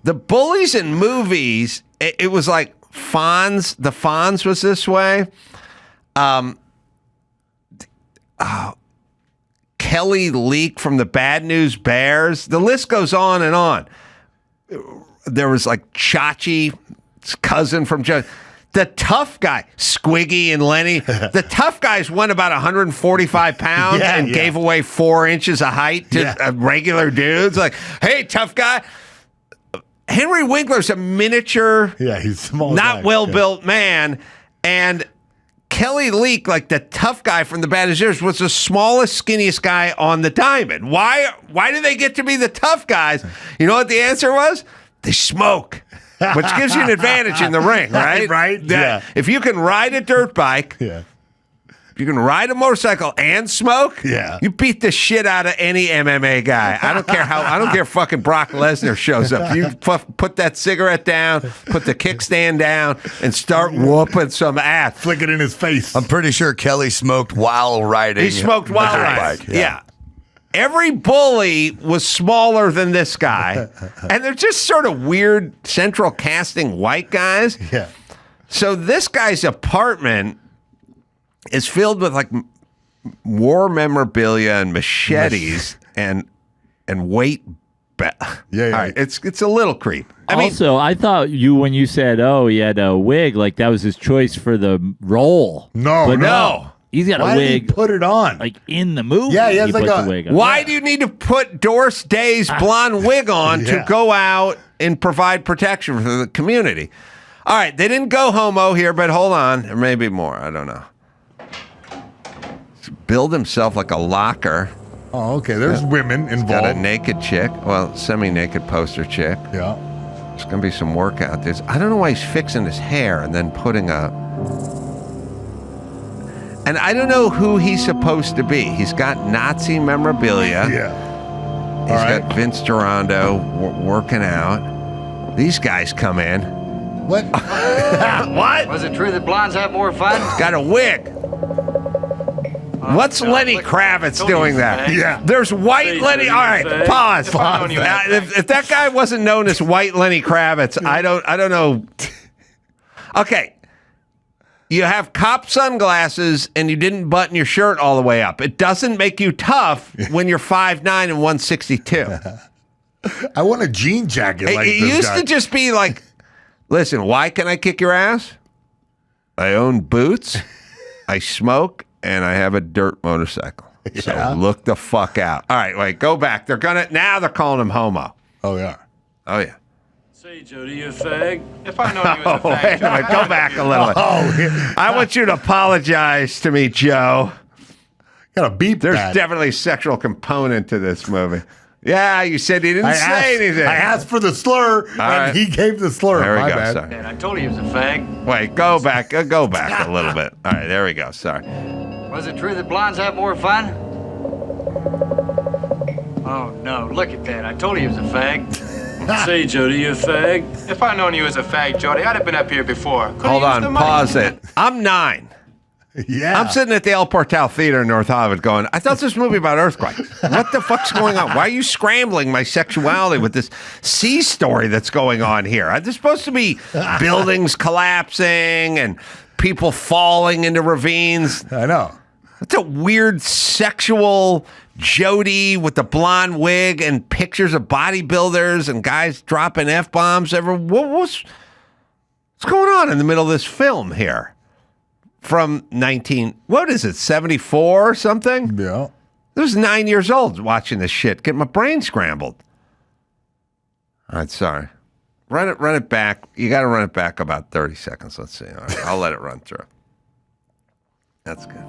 S1: the bullies in movies, it was like Fonz. The Fonz was this way. Kelly Leak from the Bad News Bears. The list goes on and on. There was like Chachi, cousin from Joe. The tough guy, Squiggy and Lenny. The tough guys won about 145 pounds and gave away 4 inches of height to regular dudes. Like, hey, tough guy. Henry Winkler's a miniature,
S2: He's small,
S1: not well-built man. And Kelly Leak, like the tough guy from the Bad News Bears, was the smallest, skinniest guy on the diamond. Why do they get to be the tough guys? You know what the answer was? They smoke, which gives you an advantage in the ring, right?
S2: Right?
S1: If you can ride a dirt bike, if you can ride a motorcycle and smoke, you beat the shit out of any MMA guy. I don't care if fucking Brock Lesnar shows up. You put that cigarette down, put the kickstand down, and start whooping some ass.
S2: Flick it in his face.
S3: I'm pretty sure Kelly smoked while riding.
S1: He smoked while
S3: the dirt
S1: riding.
S3: bike.
S1: Yeah. Every bully was smaller than this guy, and they're just sort of weird central casting white guys.
S2: Yeah.
S1: So this guy's apartment is filled with like war memorabilia and machetes and weight. All right, it's a little creep.
S5: I thought when you said, "Oh, he had a wig," like that was his choice for the role.
S1: No.
S5: He's got
S2: Why
S5: a
S2: did he
S5: wig.
S2: put it on?
S5: Like in the movie.
S2: Yeah, he has like
S5: puts
S2: a
S5: the wig on.
S1: Why do you need to put Doris Day's blonde wig on to go out and provide protection for the community? All right, they didn't go homo here, but hold on. There may be more. I don't know. Build himself like a locker.
S2: Oh, okay. There's women involved.
S1: Got a naked chick. Well, semi-naked poster chick.
S2: Yeah.
S1: There's going to be some workout. I don't know why he's fixing his hair and then putting a... And I don't know who he's supposed to be. He's got Nazi memorabilia.
S2: Yeah.
S1: He's got Vince Durando working out. These guys come in.
S2: What?
S1: What?
S6: Was it true that blondes have more fun?
S1: Got a wig. What's Lenny Kravitz doing there?
S2: Yeah.
S1: There's white Lenny. All right, pause. If that guy wasn't known as white Lenny Kravitz, I don't know. Okay. You have cop sunglasses and you didn't button your shirt all the way up. It doesn't make you tough when you're 5'9" and 162.
S2: I want a jean jacket like
S1: It
S2: this
S1: used
S2: guy.
S1: to just be like, listen, why can I kick your ass? I own boots, I smoke, and I have a dirt motorcycle. So look the fuck out. All right, wait, go back. Now they're calling him homo.
S2: Oh, yeah.
S1: Oh, yeah.
S6: Say, Jody, you fag.
S7: If I know you as a
S1: Wait
S7: fag,
S1: a minute, go back a little bit. I want you to apologize to me, Joe.
S2: Got to beep
S1: There's
S2: that.
S1: definitely a sexual component to this movie. Yeah, you said he didn't say anything.
S2: I asked for the slur, and he gave the slur.
S1: There we
S2: My
S1: go.
S2: bad.
S1: Sorry.
S6: And I told you he was a fag.
S1: Wait, go back a little bit. All right, there we go. Sorry.
S6: Was it true that blondes have more fun? Oh, no, look at that. I told you he was a fag. Say, Jody, you a fag?
S7: if I'd known you as a fag, Jody, I'd have been up here before. Could've
S1: Hold
S7: used
S1: on,
S7: the money.
S1: pause it. I'm 9.
S2: Yeah.
S1: I'm sitting at the El Portal Theater in North Hollywood going, I thought this movie about earthquakes. What the fuck's going on? Why are you scrambling my sexuality with this sea story that's going on here? There's supposed to be buildings collapsing and people falling into ravines.
S2: I know.
S1: That's a weird sexual Jody with the blonde wig and pictures of bodybuilders and guys dropping F-bombs everywhere. What's going on in the middle of this film here? From 74 or something?
S2: Yeah.
S1: I was 9 years old watching this shit, getting my brain scrambled. All right, sorry. Run it back. You got to run it back about 30 seconds. Let's see. All right, I'll let it run through. That's good.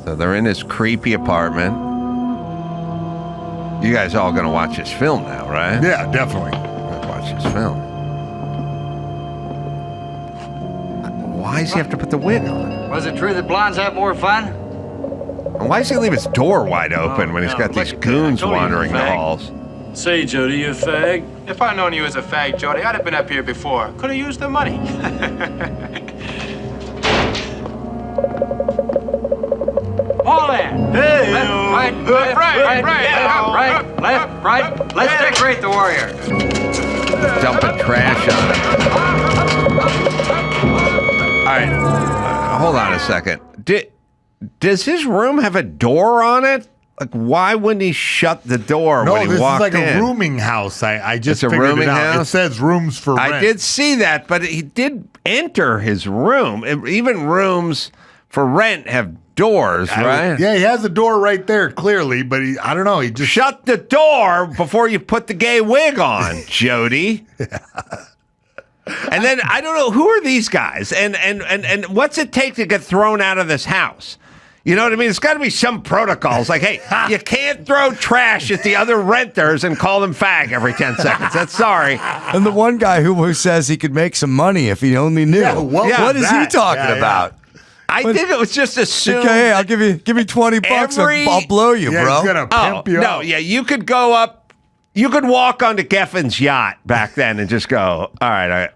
S1: So they're in his creepy apartment. You guys all going to watch this film now, right?
S2: Yeah, definitely.
S1: Watch this film. Why does he have to put the wig on?
S6: Was it true that blondes have more fun?
S1: And why does he leave his door wide open when he's got these goons wandering the halls?
S6: Say, Jody, you a fag?
S7: If I'd known you was a fag, Jody, I'd have been up here before. Could have used the money.
S6: All in.
S7: Hey,
S6: Right, left, right. Let's decorate the warrior.
S1: Dumping trash on him. All right, hold on a second. Does his room have a door on it? Like, why wouldn't he shut the door when he walked in?
S2: No, this is like a rooming house. I just
S1: It's a
S2: figured
S1: rooming
S2: it out.
S1: house?
S2: It says rooms for rent.
S1: I did see that, but he did enter his room. Even rooms for rent have doors, right?
S2: Yeah, he has a door right there, clearly, but I don't know. He just
S1: Shut the door before you put the gay wig on, Jody. And then I don't know, who are these guys, and what's it take to get thrown out of this house? You know what I mean? There's got to be some protocols. Like, hey, you can't throw trash at the other renters and call them fag every 10 seconds. That's sorry.
S3: And the one guy who says he could make some money if he only knew.
S2: Yeah,
S3: what is he talking about?
S1: I think it was just assumed.
S3: Okay, hey, I'll give you $20 and I'll blow you,
S2: yeah,
S3: bro.
S2: he's gonna pimp you
S1: no,
S2: out.
S1: yeah, you could go up, you could walk onto Geffen's yacht back then and just go, all right,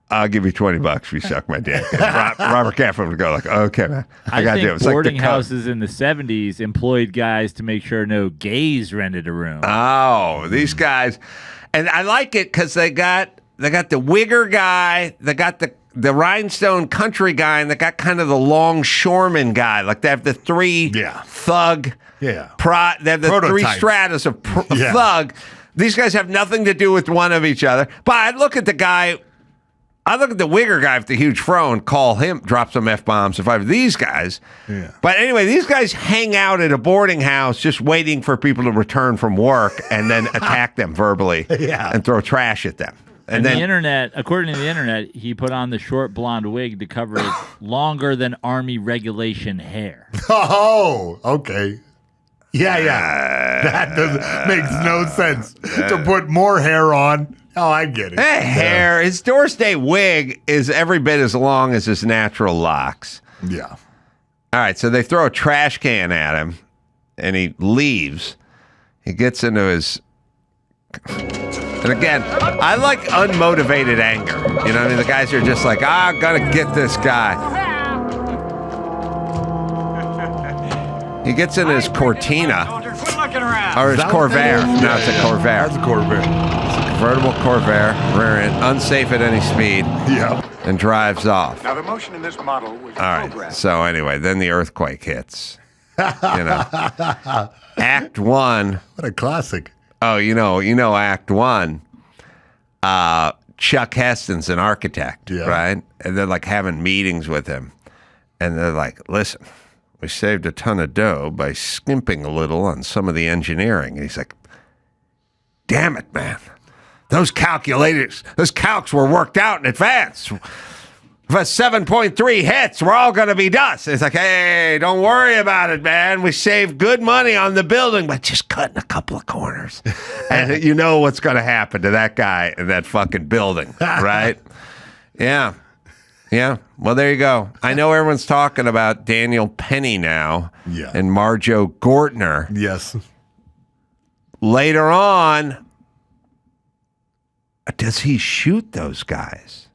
S1: I'll give you $20 if you suck my dick. Robert Geffen would go like, okay, man, I got to do it.
S5: think
S1: It's like
S5: boarding
S1: the code.
S5: houses in the 70s employed guys to make sure no gays rented a room.
S1: Oh, these guys, and I like it because they got the wigger guy, they got the rhinestone country guy, and they got kind of the longshoreman guy. Like they have the three thug, they have the three stratas of thug. These guys have nothing to do with one of each other. But I look at the wigger guy with the huge fro and call him, drop some F-bombs if I have these guys. Yeah. But anyway, these guys hang out at a boarding house just waiting for people to return from work and then attack them verbally and throw trash at them.
S5: And then the internet, according to the internet, he put on the short blonde wig to cover his longer than Army regulation hair.
S2: Oh, okay. Yeah. That makes no sense to put more hair on. Oh, I get it.
S1: Hair. His Dorsey wig is every bit as long as his natural locks.
S2: Yeah.
S1: All right, so they throw a trash can at him, and he leaves. He gets into his... And again, I like unmotivated anger. You know what I mean? The guys are just like, I'm going to get this guy. He gets in his Cortina. Or his Corvair. No, it's a Corvair.
S2: That's a Corvair.
S1: Convertible Corvair, rear end, unsafe at any speed.
S2: Yeah.
S1: And drives off.
S8: Now, the motion in this model was
S1: All right. So anyway, then the earthquake hits. Act 1.
S2: What a classic.
S1: Oh, you know, Act 1. Chuck Heston's an architect, right? And they're like having meetings with him. And they're like, listen, we saved a ton of dough by skimping a little on some of the engineering. And he's like, damn it, man. Those calcs were worked out in advance. For 7.3 hits, we're all going to be dust. It's like, hey, don't worry about it, man. We saved good money on the building, but just cutting a couple of corners. And you know what's going to happen to that guy in that fucking building, right? Yeah. Well, there you go. I know everyone's talking about Daniel Penny now and Marjo Gortner.
S2: Yes.
S1: Later on, does he shoot those guys?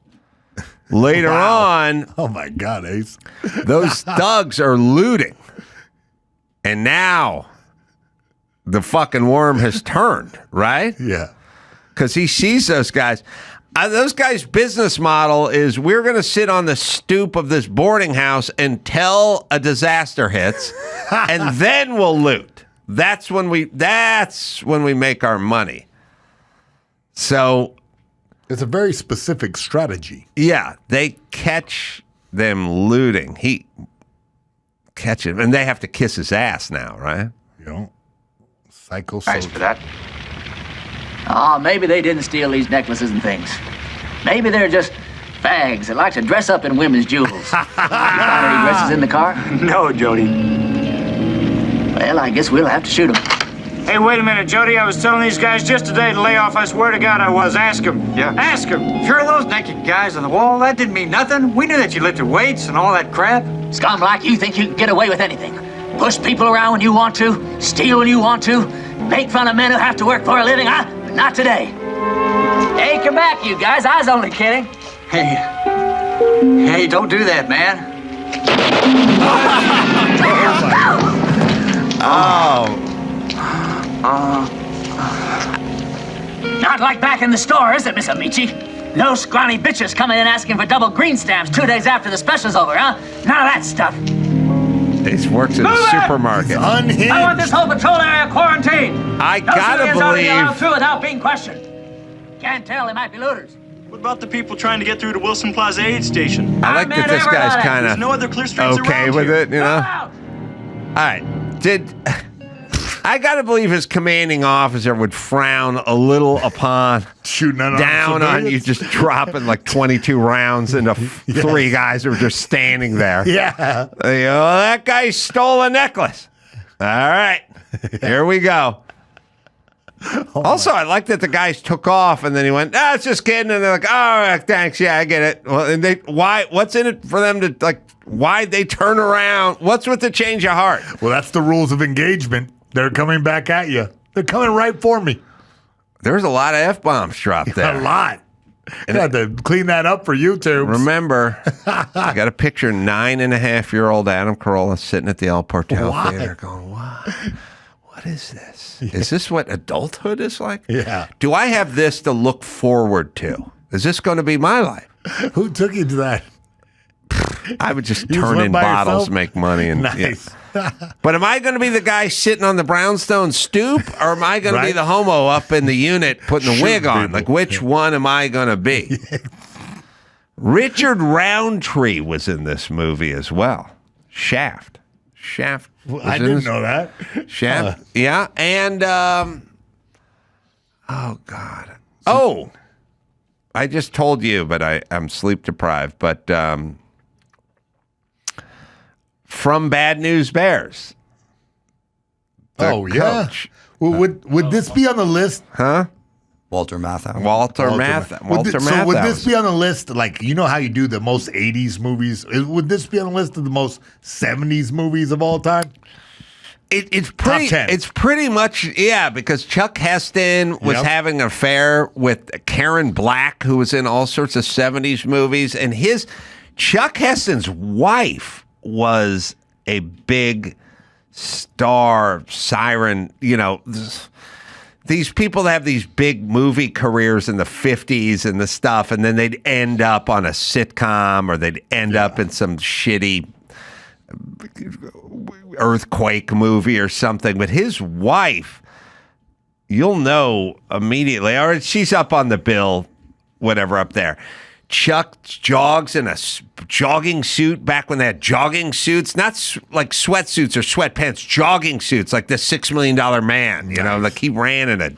S1: Later on,
S2: oh my God, Ace,
S1: those thugs are looting, and now the fucking worm has turned, right?
S2: Yeah,
S1: because he sees those guys. Those guys' business model is we're going to sit on the stoop of this boarding house until a disaster hits, and then we'll loot. That's when we make our money. So.
S2: It's a very specific strategy.
S1: Yeah, they catch them looting. He catch him, and they have to kiss his ass now, right?
S2: Psycho.
S8: Thanks for that.
S9: Oh, maybe they didn't steal these necklaces and things. Maybe they're just fags that like to dress up in women's jewels. You find any dresses in the car?
S8: No, Jody.
S9: Well, I guess we'll have to shoot them.
S6: Hey, wait a minute, Jody. I was telling these guys just today to lay off. I swear to God I was. Ask them.
S8: Yeah.
S6: Ask them.
S10: Sure, those naked guys on the wall, that didn't mean nothing. We knew that you lifted weights and all that crap.
S9: Scum like you think you can get away with anything. Push people around when you want to, steal when you want to, make fun of men who have to work for a living, huh? But not today. Hey, come back, you guys. I was only kidding.
S10: Hey, don't do that, man.
S9: Not like back in the store, is it, Miss Amici? No scrawny bitches coming in asking for double green stamps 2 days after the special's over, huh? None of that stuff.
S1: He works in a supermarket.
S2: Unhinged.
S9: I want this whole patrol area quarantined.
S1: I
S9: No
S1: gotta
S9: civilians ought to be allowed
S1: believe.
S9: through without being questioned. Can't tell, they might be looters.
S6: What about the people trying to get through to Wilson Plaza aid station?
S1: I like that this guy's kind
S6: There's no
S1: of
S6: other clear streets
S1: okay
S6: around
S1: with
S6: here.
S1: it, you know.
S9: Out.
S1: All right. I gotta believe his commanding officer would frown a little upon
S2: Shooting
S1: down on you, just dropping like 22 rounds into three guys who are just standing there.
S2: Yeah.
S1: That guy stole a necklace. All right, here we go. Also, I like that the guys took off and then he went, it's just kidding. And they're like, thanks. Yeah, I get it. Well, and what's in it for them to, like, why'd they turn around? What's with the change of heart?
S2: Well, that's the rules of engagement. They're coming back at you. They're coming right for me.
S1: There's a lot of F-bombs dropped there.
S2: A lot. I had to clean that up for YouTube.
S1: Remember, I got a picture 9.5-year-old Adam Carolla sitting at the El Portal Theater going, what is this? Is this what adulthood is like?
S2: Yeah.
S1: Do I have this to look forward to? Is this going to be my life?
S2: Who took you to that?
S1: I would just
S2: You just
S1: turn
S2: went
S1: in
S2: by
S1: bottles,
S2: yourself?
S1: make money. And,
S2: Nice.
S1: But am I going to be the guy sitting on the brownstone stoop, or am I going to be
S2: Right.
S1: the homo up in the unit putting the wig
S2: Shooting
S1: on?
S2: people.
S1: Like, which one am I going to be? Richard Roundtree was in this movie as well. Shaft. Was
S2: I
S1: in
S2: didn't
S1: this-
S2: know that.
S1: Shaft. Yeah. And, oh, God. Oh, I just told you, but I'm sleep deprived. But from Bad News Bears. The coach.
S2: Well, would this be on the list?
S1: Huh?
S3: Walter Matthau.
S1: Walter
S2: So
S1: Matthau.
S2: would this be on the list? Like, you know how you do the most 80s movies? Would this be on the list of the most 70s movies of all time?
S1: It's pretty.
S2: 10.
S1: It's pretty much because Chuck Heston was having an affair with Karen Black, who was in all sorts of 70s movies, and Chuck Heston's wife was a big star siren. You know, these people that have these big movie careers in the 50s and the stuff, and then they'd end up on a sitcom or they'd end up in some shitty earthquake movie or something. But his wife, you'll know immediately, or she's up on the bill, whatever, up there. Chuck jogs in a jogging suit back when they had jogging suits, not like sweatsuits or sweatpants, jogging suits, like the $6 Million Man, you know, like he ran in a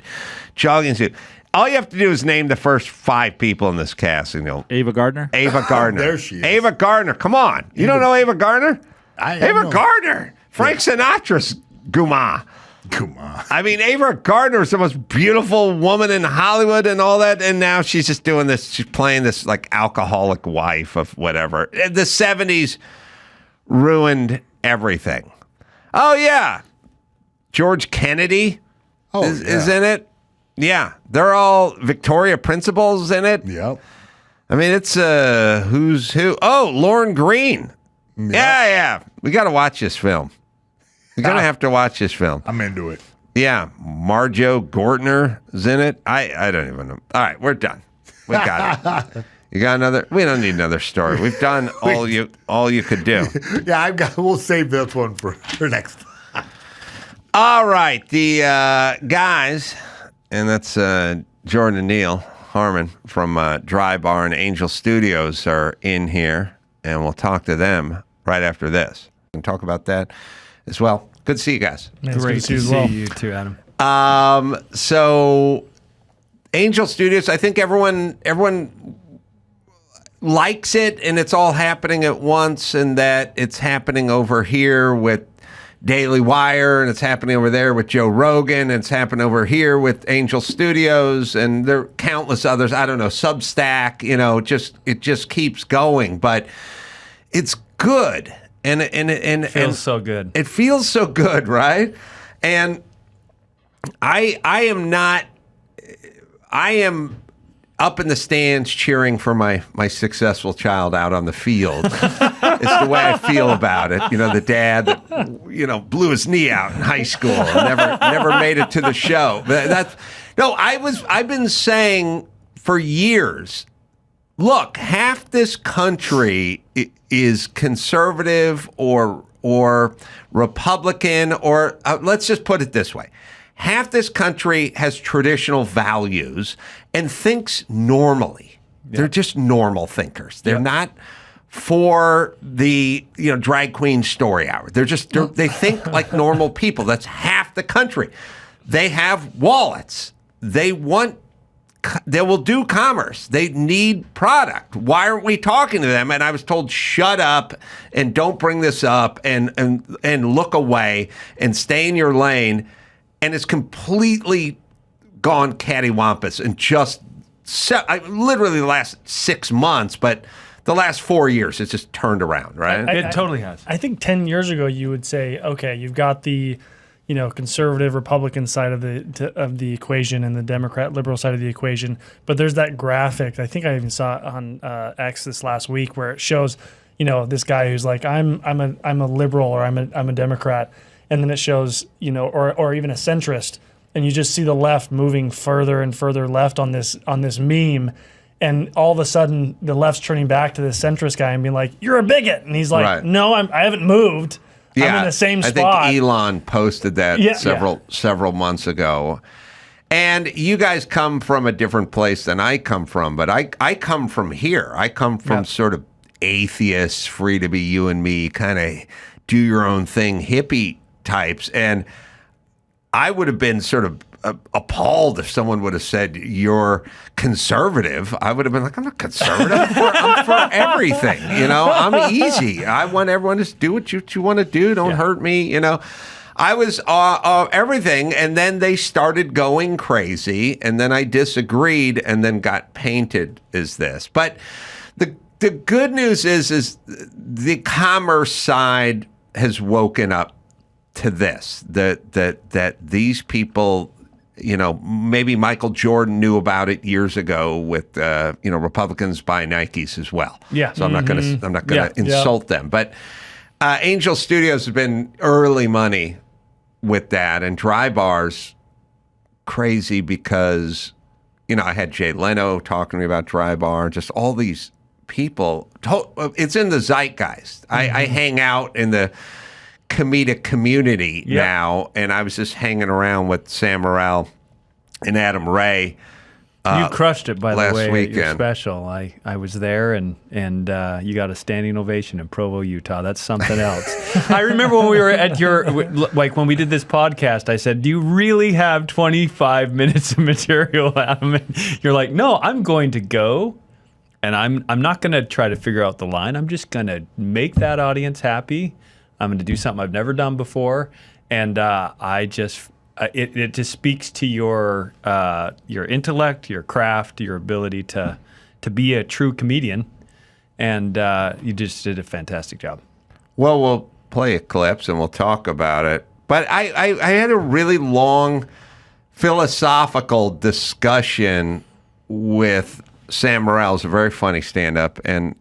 S1: jogging suit. All you have to do is name the first 5 people in this cast. And you'll
S5: Ava Gardner?
S1: Ava Gardner.
S2: There she is.
S1: Ava Gardner. Come on. You don't know Ava Gardner? Ava
S2: know.
S1: Gardner. Frank Sinatra's Guma.
S2: Come on.
S1: I mean, Ava Gardner is the most beautiful woman in Hollywood and all that, and now she's just doing this. She's playing this like alcoholic wife of whatever. The 70s ruined everything. Oh yeah, George Kennedy is in it. Yeah, they're all Victoria Principals in it.
S2: Yep.
S1: I mean, it's who's who. Oh, Lauren Green. Yeah. We got to watch this film. You're going to have to watch this film.
S2: I'm into it.
S1: Yeah, Marjo Gortner is in it. I don't even know. All right, we're done. We got it. You got another? We don't need another story. We've done all you could do.
S2: Yeah, we'll save this one for next time.
S1: All right, the guys, and that's Jordan and Neil Harmon from Dry Bar and Angel Studios are in here, and we'll talk to them right after this and talk about that as well. Good to see you guys.
S11: Great to see you too, Adam.
S1: So Angel Studios, I think everyone likes it, and it's all happening at once, and that it's happening over here with Daily Wire, and it's happening over there with Joe Rogan, and it's happening over here with Angel Studios, and there are countless others. I don't know, Substack, it just keeps going, but it's good. and
S11: feels so good.
S1: It feels so good, right? And I am up in the stands cheering for my successful child out on the field. It's the way I feel about it. The dad that blew his knee out in high school and never made it to the show. But I've been saying for years, look, half this country is conservative or Republican, or let's just put it this way. Half this country has traditional values and thinks normally. Yeah. They're just normal thinkers. They're not for the drag queen story hour. They think like normal people. That's half the country. They have wallets. They will do commerce. They need product. Why aren't we talking to them? And I was told, shut up and don't bring this up and look away and stay in your lane. And it's completely gone cattywampus in just literally the last 6 months, but the last 4 years, it's just turned around, right?
S11: It totally has.
S12: I think 10 years ago, you would say, okay, you've got the conservative Republican side of the equation and the Democrat liberal side of the equation, but there's that graphic. I think I even saw it on X this last week where it shows, this guy who's like, I'm a liberal or I'm a Democrat. And then it shows, or even a centrist, and you just see the left moving further and further left on this meme, and all of a sudden the left's turning back to the centrist guy and being like, "You're a bigot," and he's like, right. "No, I haven't moved. I'm in the same spot."
S1: I think Elon posted that several months ago. And you guys come from a different place than I come from, but I come from here. I come from sort of atheists, free to be you and me, kind of do your own thing, hippie types, and I would have been sort of appalled if someone would have said you're conservative. I would have been like, I'm not conservative. I'm for everything. I'm easy. I want everyone to do what you want to do. Don't hurt me. I was everything, and then they started going crazy, and then I disagreed, and then got painted as this. But the good news is the commerce side has woken up to this, that these people, maybe Michael Jordan knew about it years ago with Republicans buy Nikes as well. Yeah. So I'm not going to insult them, but Angel Studios has been early money with that, and Dry Bar's crazy because I had Jay Leno talking to me about Dry Bar, just all these people. It's in the zeitgeist. I hang out in the comedic community now, and I was just hanging around with Sam Morril and Adam Ray.
S11: You crushed it, by the way,
S1: weekend.
S11: Your special. I was there, and you got a standing ovation in Provo, Utah. That's something else. I remember when we were at when we did this podcast, I said, do you really have 25 minutes of material, Adam? And you're like, no, I'm going to go, and I'm not going to try to figure out the line. I'm just going to make that audience happy. I'm going to do something I've never done before, and it just speaks to your intellect, your craft, your ability to be a true comedian, and you just did a fantastic job.
S1: Well, we'll play a clips and we'll talk about it. But I had a really long philosophical discussion with Sam Morril. He's a very funny stand-up, and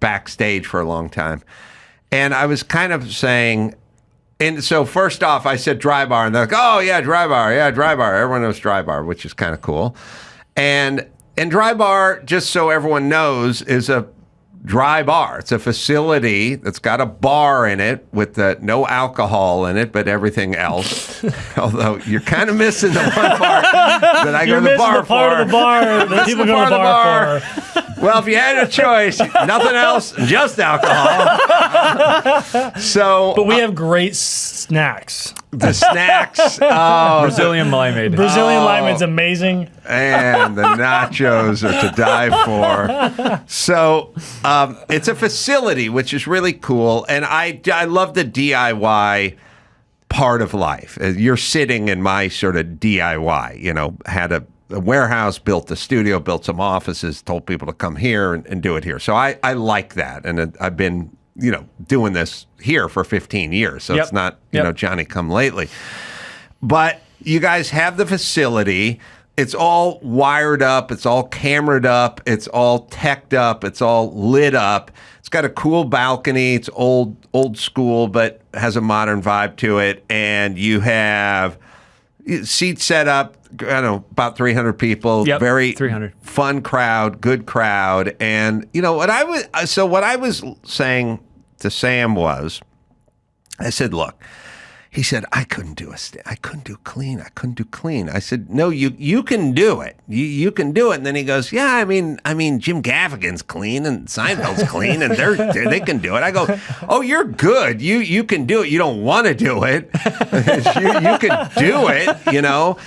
S1: backstage for a long time. And I was kind of saying, and so first off, I said Dry Bar, and they're like, oh, yeah, Dry Bar. Yeah, Dry Bar. Everyone knows Dry Bar, which is kind of cool. And Dry Bar, just so everyone knows, is a dry bar. It's a facility that's got a bar in it with no alcohol in it, but everything else. Although you're kind of missing the one part that I go to the bar for.
S12: You're missing the part of the bar that people go to the bar for.
S1: Well, if you had a choice, nothing else, just alcohol.
S12: But we have great snacks.
S1: The snacks.
S11: Brazilian limeade.
S12: Brazilian limeade's amazing.
S1: And the nachos are to die for. So it's a facility, which is really cool. And I love the DIY part of life. You're sitting in my sort of DIY, had a warehouse, built a studio, built some offices, told people to come here and do it here. So I like that. And I've been, doing this here for 15 years. So it's not, Johnny come lately. But you guys have the facility. It's all wired up. It's all cameraed up. It's all teched up. It's all lit up. It's got a cool balcony. It's old school, but has a modern vibe to it. And you have seats set up. I don't know, about 300 people.
S11: Yep,
S1: very
S11: 300.
S1: Fun crowd, good crowd. And what I was saying to Sam was, I said, look. He said, I couldn't do clean. I couldn't do clean. I said, no, you can do it. You can do it. And then he goes, yeah, I mean, Jim Gaffigan's clean and Seinfeld's clean and they can do it. I go, oh, you're good. You can do it. You don't want to do it. you can do it,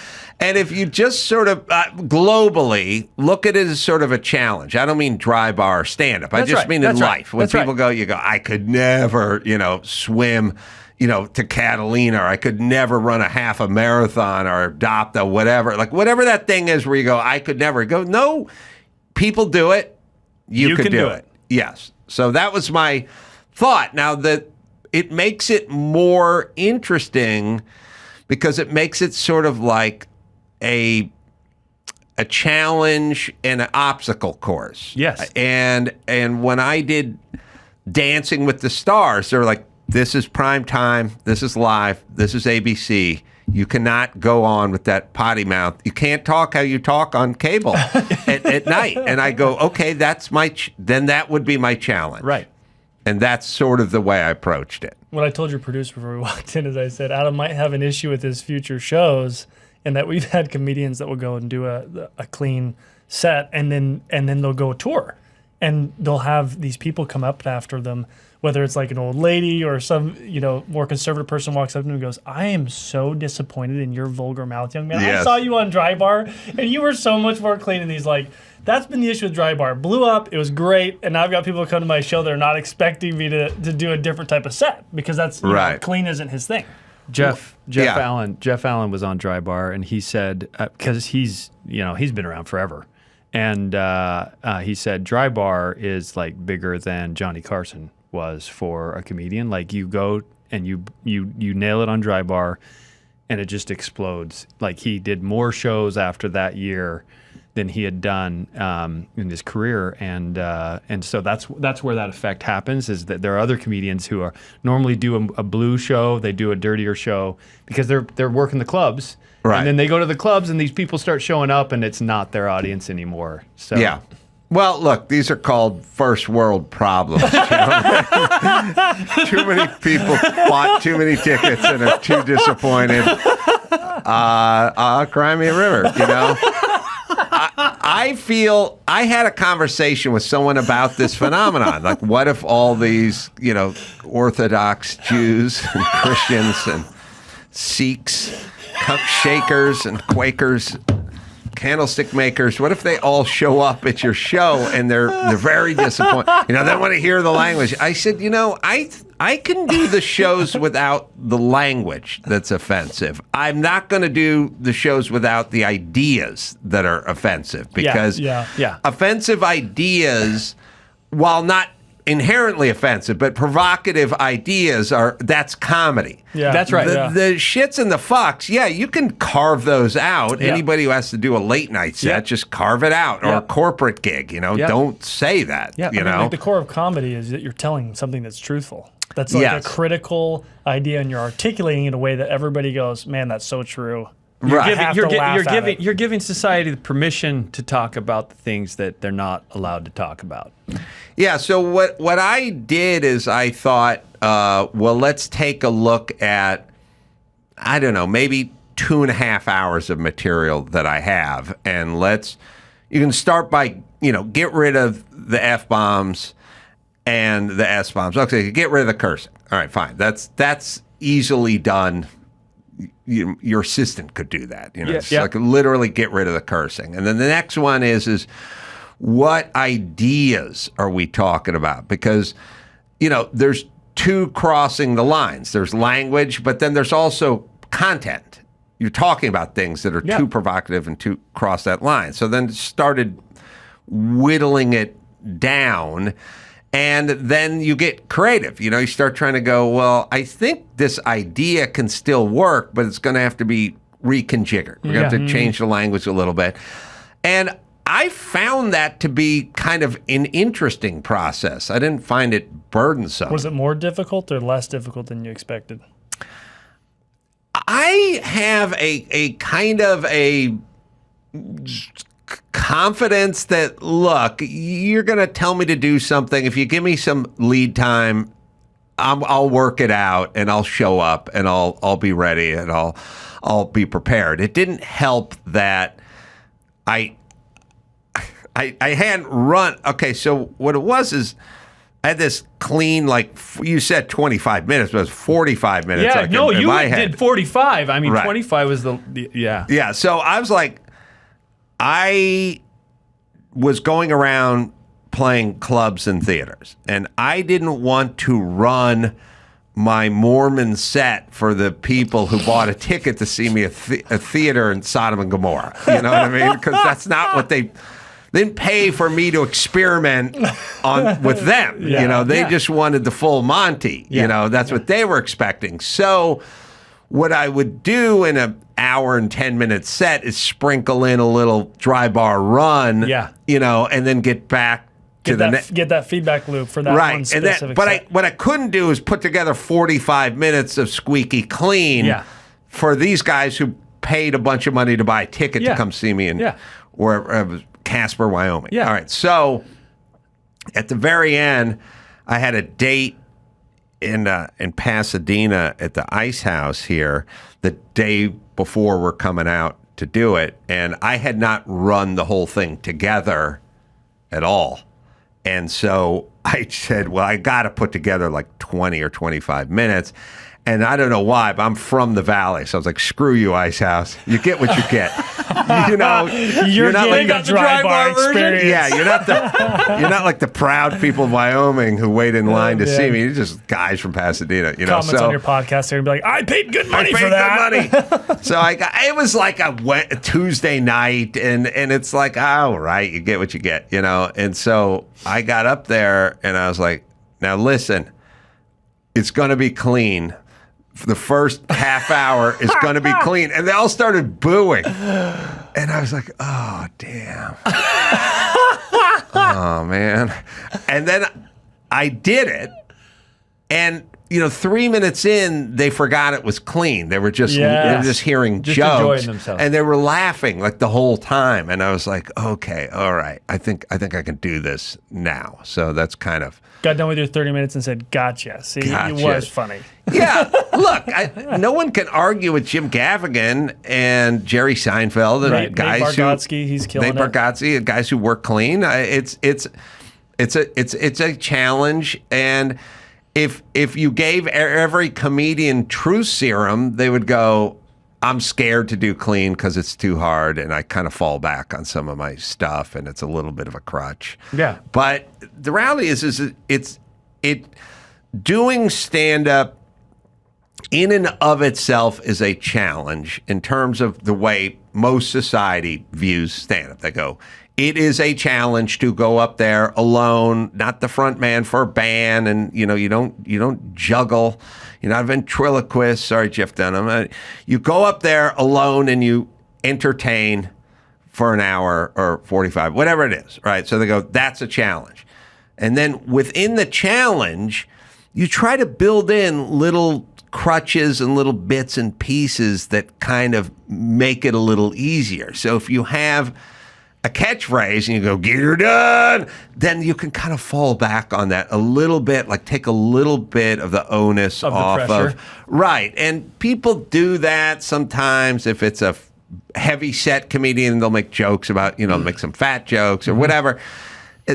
S1: And if you just sort of globally look at it as sort of a challenge, I don't mean dry bar stand-up. I just mean in life. When people go, you go, I could never, swim, to Catalina, or I could never run a half a marathon or adopt a whatever. Like whatever that thing is where you go, I could never go. No, people do it. You can do it. Yes. So that was my thought. Now that it makes it more interesting because it makes it sort of like a challenge and an obstacle course.
S11: Yes.
S1: And when I did Dancing with the Stars, they're like, this is prime time. This is live. This is ABC. You cannot go on with that potty mouth. You can't talk how you talk on cable at night. And I go, okay, that's then that would be my challenge.
S11: Right.
S1: And that's sort of the way I approached it.
S12: What I told your producer before we walked in is I said, Adam might have an issue with his future shows, and that we've had comedians that will go and do a clean set, and then they'll go tour. And they'll have these people come up after them, whether it's like an old lady or some, more conservative person walks up to them and goes, I am so disappointed in your vulgar mouth, young man.
S1: Yes.
S12: I saw you on Dry Bar, and you were so much more clean. And he's like, that's been the issue with Dry Bar. Blew up, it was great, and now I've got people come to my show that are not expecting me to do a different type of set because that's clean isn't his thing.
S11: Jeff Allen was on Dry Bar, and he said, because he's been around forever. And he said Dry Bar is like bigger than Johnny Carson was for a comedian. Like you go and you nail it on Dry Bar, and it just explodes. Like he did more shows after that year than he had done in his career, and so that's where that effect happens. Is that there are other comedians who are normally do a blue show, they do a dirtier show because they're working the clubs. Right. And then they go to the clubs, and these people start showing up, and it's not their audience anymore. So
S1: yeah. Well, look, these are called first world problems. Too many people bought too many tickets and are too disappointed. Cry me a river, I feel I had a conversation with someone about this phenomenon. Like, what if all these, Orthodox Jews and Christians and Sikhs, Shakers and Quakers, candlestick makers, what if they all show up at your show and they're very disappointed? They want to hear the language. I said, I can do the shows without the language that's offensive. I'm not going to do the shows without the ideas that are offensive because offensive ideas, while not inherently offensive, but provocative ideas that's comedy.
S12: Yeah,
S11: that's right.
S1: The shits and the fucks, you can carve those out.
S11: Yeah.
S1: Anybody who has to do a late night set, just carve it out, or a corporate gig. Don't say that.
S12: Yeah, like the core of comedy is that you're telling something that's truthful. That's like a critical idea, and you're articulating it in a way that everybody goes, "Man, that's so true."
S11: You're giving society the permission to talk about the things that they're not allowed to talk about.
S1: Yeah. So what I did is I thought, let's take a look at, I don't know, maybe 2.5 hours of material that I have, and you can start by get rid of the F-bombs and the S-bombs. Okay, get rid of the cursing. All right, fine. That's easily done. Your assistant could do that. Like literally get rid of the cursing. And then the next one is what ideas are we talking about? Because, there's two crossing the lines. There's language, but then there's also content. You're talking about things that are too provocative and too cross that line. So then started whittling it down. And then you get creative. You start trying to go, well, I think this idea can still work, but it's going to have to be reconfigured. We're going to have to change the language a little bit. And I found that to be kind of an interesting process. I didn't find it burdensome.
S12: Was it more difficult or less difficult than you expected?
S1: I have a kind of a confidence that, look, you're going to tell me to do something. If you give me some lead time, I'll work it out and I'll show up and I'll be ready and I'll be prepared. It didn't help that I hadn't run. Okay, so what it was is I had this clean, like you said, 25 minutes, but it was 45 minutes.
S11: Yeah,
S1: like
S11: no,
S1: in
S11: you
S1: my head.
S11: did 45. I mean,
S1: Right.
S11: 25 was yeah.
S1: Yeah, so I was like, I was going around playing clubs and theaters, and I didn't want to run my Mormon set for the people who bought a ticket to see me at a theater in Sodom and Gomorrah. You know what I mean? Because that's not what they didn't pay for me to experiment with them.
S11: Yeah.
S1: They just wanted the full Monty. That's what they were expecting. So what I would do in an hour and 10-minute set is sprinkle in a little dry bar run. And then get back to
S12: get that feedback loop for that one specific set.
S1: What I couldn't do is put together 45 minutes of squeaky clean for these guys who paid a bunch of money to buy a ticket to come see me in Casper, Wyoming. All right. So at the very end, I had a date in Pasadena at the Ice House here the day before we're coming out to do it, and I had not run the whole thing together at all. And so I said, well, I got to put together like 20 or 25 minutes. And I don't know why, but I'm from the Valley. So I was like, screw you, Ice House. You get what you get.
S12: You're not like the dry bar experience.
S1: Yeah, you're not like the proud people of Wyoming who wait in line to see me. You're just guys from Pasadena.
S12: Comments on your podcast here and be like, I paid good money for that.
S1: Good money. So it was like a Tuesday night, and it's like, all right, you get what you get, And so I got up there and I was like, now listen, it's going to be clean. For the first half hour is going to be clean. And they all started booing. And I was like, oh, damn. Oh, man. And then I did it. And, 3 minutes in, they forgot it was clean. They were just hearing
S11: just
S1: jokes.
S11: enjoying themselves.
S1: And they were laughing like the whole time. And I was like, okay, all right. I think I can do this now. So that's kind of.
S12: Got done with your 30 minutes and said, gotcha. See, It was funny.
S1: Yeah, look, no one can argue with Jim Gaffigan and Jerry Seinfeld and guys
S12: Nate Bargatze, he's killing
S1: Nate Bargatze, guys who work clean. It's a challenge, and if you gave every comedian truth serum, they would go, I'm scared to do clean because it's too hard, and I kind of fall back on some of my stuff, and it's a little bit of a crutch.
S11: Yeah,
S1: but the reality is doing stand-up in and of itself is a challenge in terms of the way most society views stand-up. They go, it is a challenge to go up there alone, not the front man for a band, and you don't juggle. You're not a ventriloquist. Sorry, Jeff Dunham. You go up there alone and you entertain for an hour or 45, whatever it is, right? So they go, that's a challenge. And then within the challenge, you try to build in little crutches and little bits and pieces that kind of make it a little easier. So if you have a catchphrase and you go, get her done, then you can kind of fall back on that a little bit, like take a little bit of the onus off of. Right. And people do that sometimes. If it's a heavy set comedian, they'll make jokes about, make some fat jokes or whatever.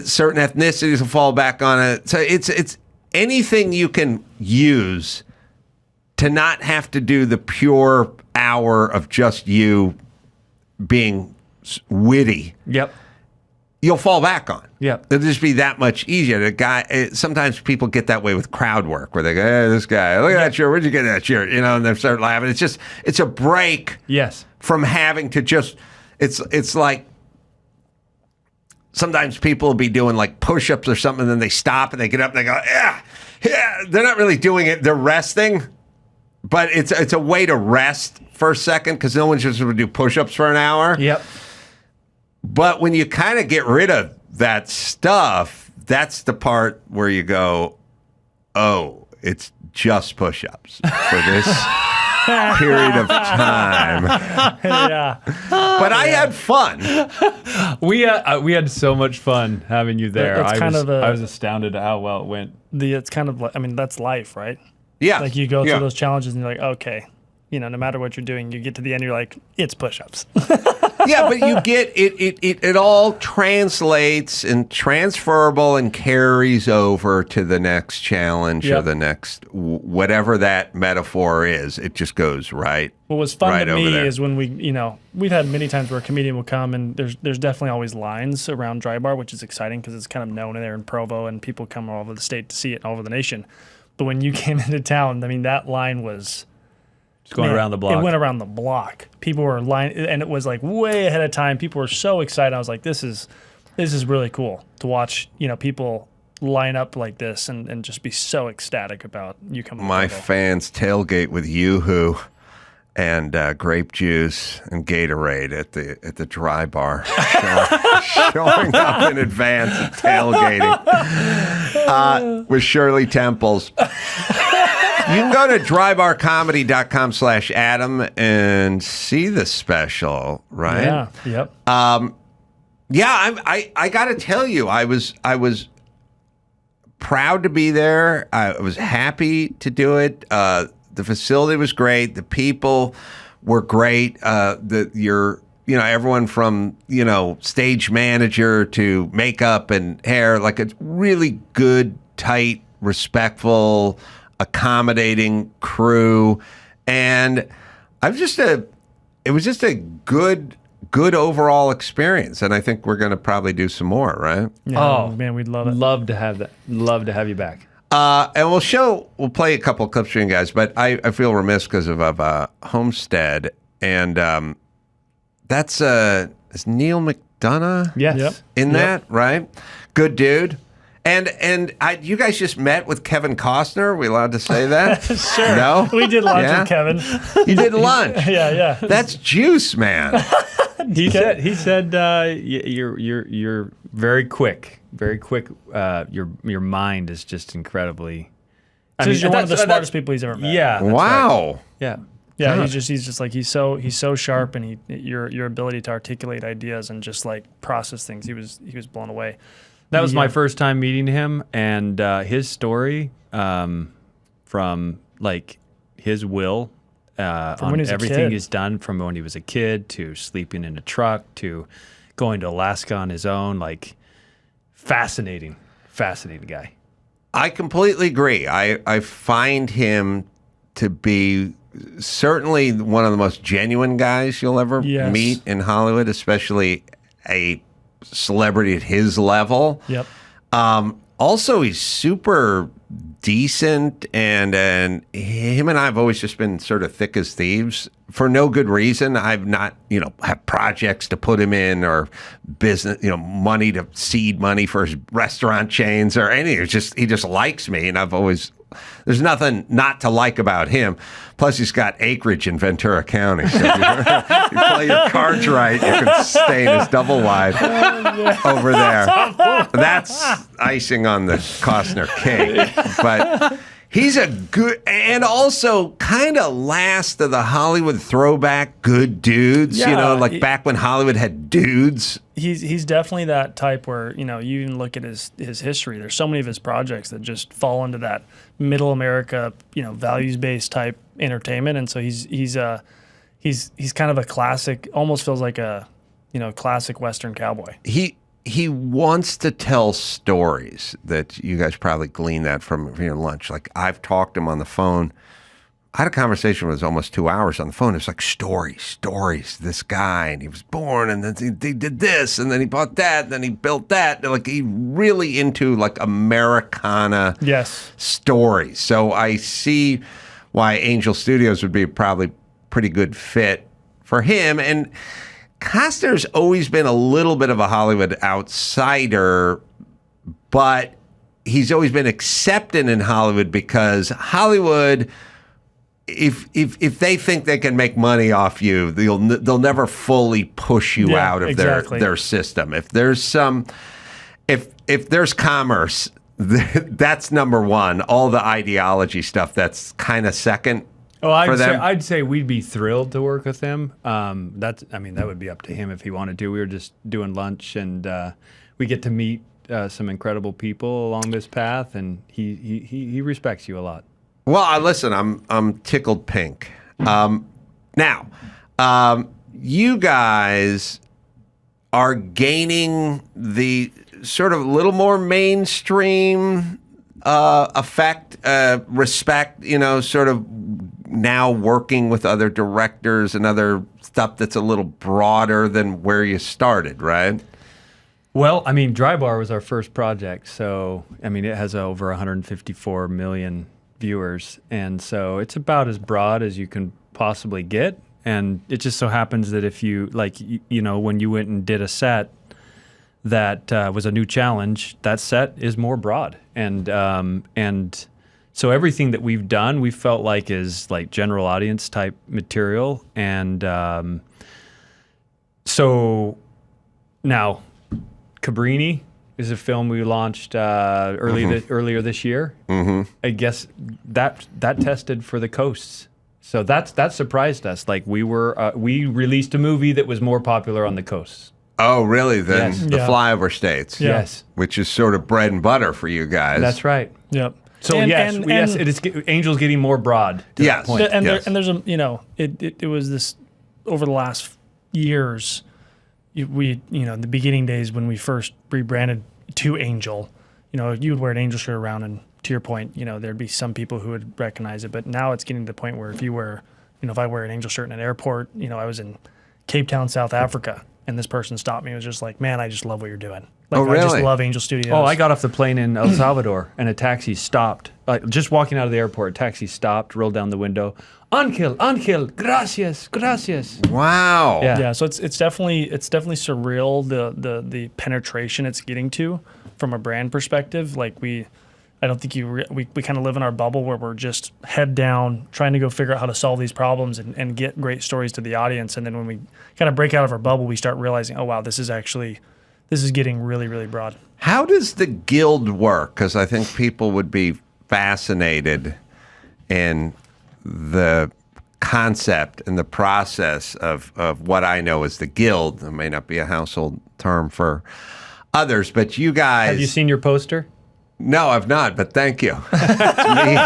S1: Certain ethnicities will fall back on it. So it's anything you can use to not have to do the pure hour of just you being witty.
S11: Yep.
S1: You'll fall back on.
S11: Yep.
S1: It'll just be that much easier. The guy. Sometimes people get that way with crowd work, where they go, "Hey, this guy, look at that shirt. Where'd you get that shirt?" And they start laughing. It's a break.
S11: Yes.
S1: From having to just. It's like sometimes people will be doing like push-ups or something, and then they stop and they get up and they go, yeah. They're not really doing it. They're resting, but it's a way to rest for a second because no one's just going to do push-ups for an hour.
S11: Yep.
S1: But when you kind of get rid of that stuff, that's the part where you go, oh, it's just push-ups for this period of time.
S12: Yeah.
S1: But I had fun.
S11: We had so much fun having you there.
S12: I
S11: was astounded at how well it went.
S12: It's kind of like, I mean, that's life, right?
S1: Yeah.
S12: Like you go through those challenges and you're like, okay, no matter what you're doing, you get to the end, you're like, it's push-ups.
S1: Yeah, but you get it all translates and transferable and carries over to the next challenge or the next whatever that metaphor is. It just goes right.
S12: What was fun
S1: right
S12: to me
S1: there.
S12: is when we've had many times where a comedian will come and there's definitely always lines around Dry Bar, which is exciting because it's kind of known there in Provo and people come all over the state to see it and all over the nation. But when you came into town, I mean, that line was...
S11: It's going around the block.
S12: It went around the block. People were lining, and it was like way ahead of time. People were so excited. I was like, this is really cool to watch, people line up like this and just be so ecstatic about you coming.
S1: My fans tailgate with Yoo-Hoo and grape juice and Gatorade at the Dry Bar, showing up in advance and tailgating with Shirley Temples. You can go to drybarcomedy.com/Adam and see the special, right?
S12: Yeah. Yep.
S1: Yeah, I got to tell you, I was proud to be there. I was happy to do it. The facility was great. The people were great. Everyone from, stage manager to makeup and hair, like a really good, tight, respectful, accommodating crew, and it was just a good overall experience, and I think we're going to probably do some more, right?
S12: Yeah, man, we'd love it.
S11: Love to have that. Love to have you back.
S1: And we'll play a couple of clips for you guys, but I feel remiss because of Homestead, and that's is Neil McDonough
S11: Yes.
S1: in that, right? Good dude. And you guys just met with Kevin Costner. Are we allowed to say that?
S12: Sure.
S1: No?
S12: We did lunch with Kevin.
S1: You did lunch.
S12: Yeah.
S1: That's juice, man.
S11: He said you're very quick. Very quick. Your mind is just incredibly.
S12: You're one of the smartest people he's ever met.
S11: Yeah.
S1: Wow.
S11: Right. Yeah.
S12: Yeah, he's just like he's so sharp, and your ability to articulate ideas and just like process things. He was blown away.
S11: That was my first time meeting him, and his story from like his will on everything he's done from when he was a kid to sleeping in a truck to going to Alaska on his own. Like fascinating guy.
S1: I completely agree. I find him to be certainly one of the most genuine guys you'll ever meet in Hollywood, especially a celebrity at his level.
S12: Yep.
S1: Also, he's super decent, and him and I have always just been sort of thick as thieves for no good reason. I've not, have projects to put him in or business, money to seed money for his restaurant chains or anything. He just likes me, and there's nothing not to like about him. Plus, he's got acreage in Ventura County. So if you play your cards right, you can stay in his double wide over there. That's icing on the Costner cake. But he's a good, and also kind of last of the Hollywood throwback good dudes, back when Hollywood had dudes.
S12: He's definitely that type where, you even look at his history. There's so many of his projects that just fall into that middle America, values-based type entertainment. And so he's kind of a classic, almost feels like a, classic Western cowboy.
S1: He wants to tell stories that you guys probably glean that from your lunch. Like I've talked to him on the phone. I had a conversation with him almost 2 hours on the phone. It's like stories. This guy, and he was born, and then he did this, and then he bought that, and then he built that. Like he really into like Americana stories. So I see why Angel Studios would be probably pretty good fit for him. And Costner's always been a little bit of a Hollywood outsider, but he's always been accepted in Hollywood because Hollywood, if they think they can make money off you, they'll never fully push you out of their system. If there's if there's commerce, that's number one. All the ideology stuff, that's kind of second.
S11: Oh,
S1: for them.
S11: I'd say we'd be thrilled to work with him. That would be up to him if he wanted to. We were just doing lunch, and we get to meet some incredible people along this path, and he respects you a lot.
S1: Well, listen, I'm tickled pink. Now, you guys are gaining the sort of little more mainstream effect, respect. Sort of now working with other directors and other stuff that's a little broader than where you started, right?
S11: Well, Dry Bar was our first project, so it has over 154 million viewers, and so it's about as broad as you can possibly get. And it just so happens that if you when you went and did a set that was a new challenge, that set is more broad, and so everything that we've done, we felt like is like general audience type material, and so now Cabrini is a film we launched earlier this year. Mm-hmm. I guess that tested for the coasts, so that surprised us. Like we released a movie that was more popular on the coasts.
S1: Oh, really? Than the flyover states?
S12: Yeah.
S11: Yes,
S1: which is sort of bread and butter for you guys.
S11: That's right.
S12: Yep.
S11: So yes, it is. Angel's getting more broad. To that point.
S12: And there's it was this over the last years. The beginning days when we first rebranded to Angel, you would wear an Angel shirt around, and to your point, there'd be some people who would recognize it. But now it's getting to the point where if I wear an Angel shirt in an airport, I was in Cape Town, South Africa, and this person stopped me and was just like, "Man, I just love what you're doing." Like,
S1: really?
S12: I just love Angel Studios.
S11: Oh, I got off the plane in El Salvador, and a taxi stopped. Just walking out of the airport, a taxi stopped, rolled down the window. Angel, gracias.
S1: Wow.
S11: Yeah.
S12: So it's definitely surreal the penetration it's getting to from a brand perspective. Like I don't think we kind of live in our bubble where we're just head down trying to go figure out how to solve these problems and get great stories to the audience. And then when we kind of break out of our bubble, we start realizing, oh wow, this is getting really, really broad.
S1: How does the guild work? Because I think people would be fascinated in the concept and the process of what I know as the guild. It may not be a household term for others, but you guys...
S11: Have you seen your poster?
S1: No, I've not, but thank you. It's me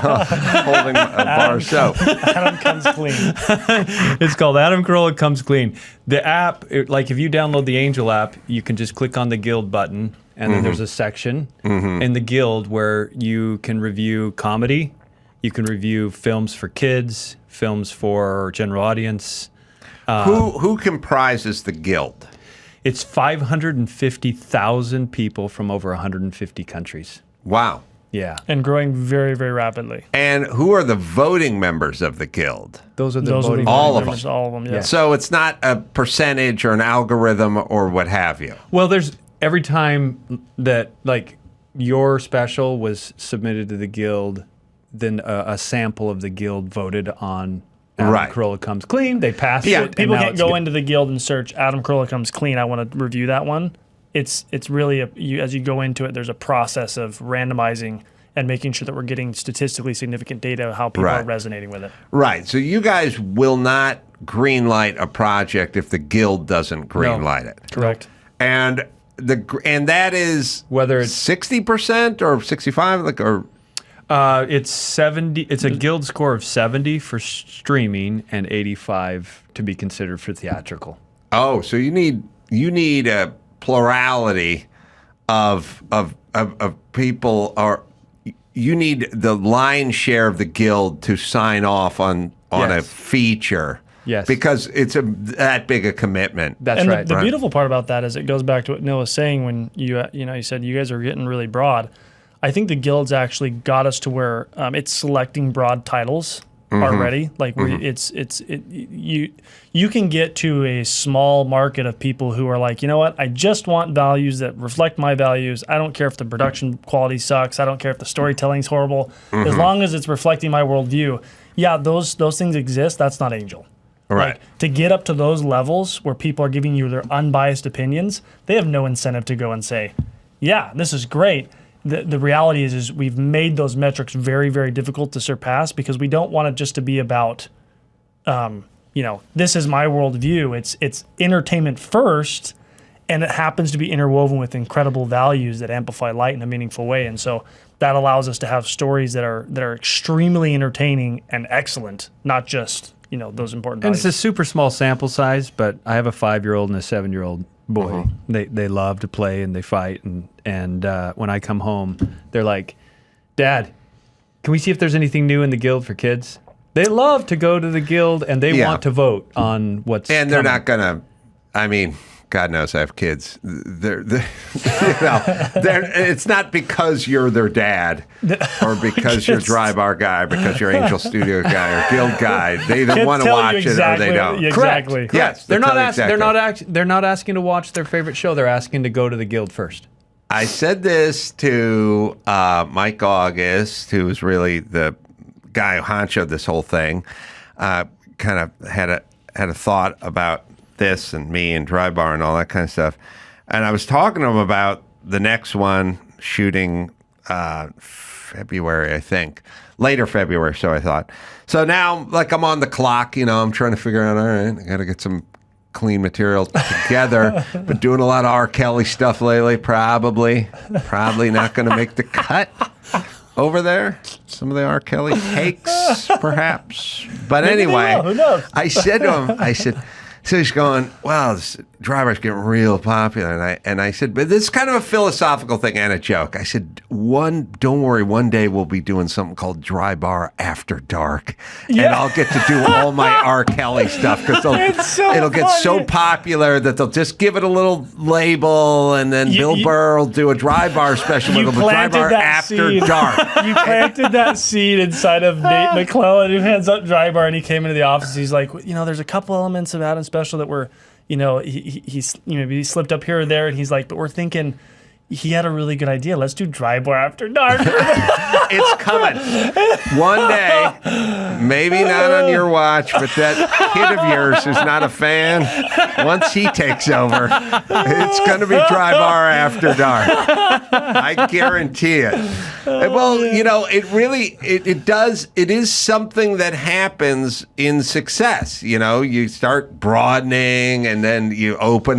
S1: holding a bar of soap.
S12: Adam Comes Clean.
S11: It's called Adam Carolla Comes Clean. The app, if you download the Angel app, you can just click on the Guild button, and then there's a section in the Guild where you can review comedy, you can review films for kids, films for general audience.
S1: Who comprises the Guild?
S11: It's 550,000 people from over 150 countries.
S1: Wow.
S11: Yeah.
S12: And growing very, very rapidly.
S1: And who are the voting members of the Guild?
S11: Those are the voting
S1: all
S11: members.
S12: All of them, yeah.
S1: So it's not a percentage or an algorithm or what have you.
S11: Well, there's every time that your special was submitted to the Guild, then a sample of the Guild voted on Adam Carolla Comes Clean. They passed it.
S12: People can't go into the Guild and search Adam Carolla Comes Clean. I want to review that one. It's really as you go into it, there's a process of randomizing and making sure that we're getting statistically significant data of how people are resonating with it.
S1: Right. So you guys will not greenlight a project if the Guild doesn't greenlight it.
S12: Correct.
S1: And that is
S11: whether it's
S1: 60% or 65%,
S11: it's 70. It's a Guild score of 70 for streaming and 85 to be considered for theatrical.
S1: Oh, so you need a plurality of people, or you need the lion's share of the Guild to sign off on a feature.
S11: Yes.
S1: Because it's that big a commitment.
S11: That's right.
S12: The beautiful part about that is it goes back to what Neil was saying when you said you guys are getting really broad. I think the Guild's actually got us to where it's selecting broad titles already. Like you can get to a small market of people who are like, you know what, I just want values that reflect my values. I don't care if the production quality sucks. I don't care if the storytelling's horrible. As long as it's reflecting my worldview. Yeah, those things exist. That's not Angel.
S1: Right.
S12: Like, to get up to those levels where people are giving you their unbiased opinions, they have no incentive to go and say, yeah, this is great. The reality is we've made those metrics very, very difficult to surpass because we don't want it just to be about, this is my worldview. It's entertainment first, and it happens to be interwoven with incredible values that amplify light in a meaningful way. And so that allows us to have stories that are extremely entertaining and excellent, not just those important values.
S11: And it's a super small sample size, but I have a 5-year-old and a 7-year-old boy. They love to play and they fight, and when I come home, they're like, Dad, can we see if there's anything new in the Guild for kids? They love to go to the Guild and they want to vote on what's
S1: and they're
S11: coming.
S1: not gonna. I mean, God knows I have kids. It's not because you're their dad or because you're Dry Bar guy, because you're Angel Studio guy or Guild guy. They either want to watch it or they don't.
S12: Exactly.
S11: Correct.
S1: Yes,
S11: They're not asking to watch their favorite show. They're asking to go to the Guild first.
S1: I said this to Mike August, who was really the guy who honchoed this whole thing. Kind of had a thought about this and me and Dry Bar and all that kind of stuff. And I was talking to him about the next one shooting February, I think. Later February, so I thought. So now, like, I'm on the clock, I'm trying to figure out, all right, I got to get some clean material together. Been doing a lot of R. Kelly stuff lately, probably not going to make the cut over there. Some of the R. Kelly takes, perhaps. But anyway,
S12: who knows?
S1: I said to him, so he's going, wow, this Driver's getting real popular. And I said, but this is kind of a philosophical thing and a joke. I said, don't worry, one day we'll be doing something called Dry Bar After Dark. And I'll get to do all my R. Kelly stuff because it'll get so popular that they'll just give it a little label and then Bill Burr will do a Dry Bar special. It'll be Dry Bar After Dark.
S12: You planted that seed inside of Nate McClellan, who heads up Dry Bar, and he came into the office. He's like, there's a couple elements of Adam Special that were, he slipped up here or there, and he's like, but we're thinking he had a really good idea. Let's do Dry Bar After Dark.
S1: It's coming. One day, maybe not on your watch, but that kid of yours who's not a fan, once he takes over, it's going to be Dry Bar After Dark. I guarantee it. Well, it is something that happens in success. You start broadening and then you open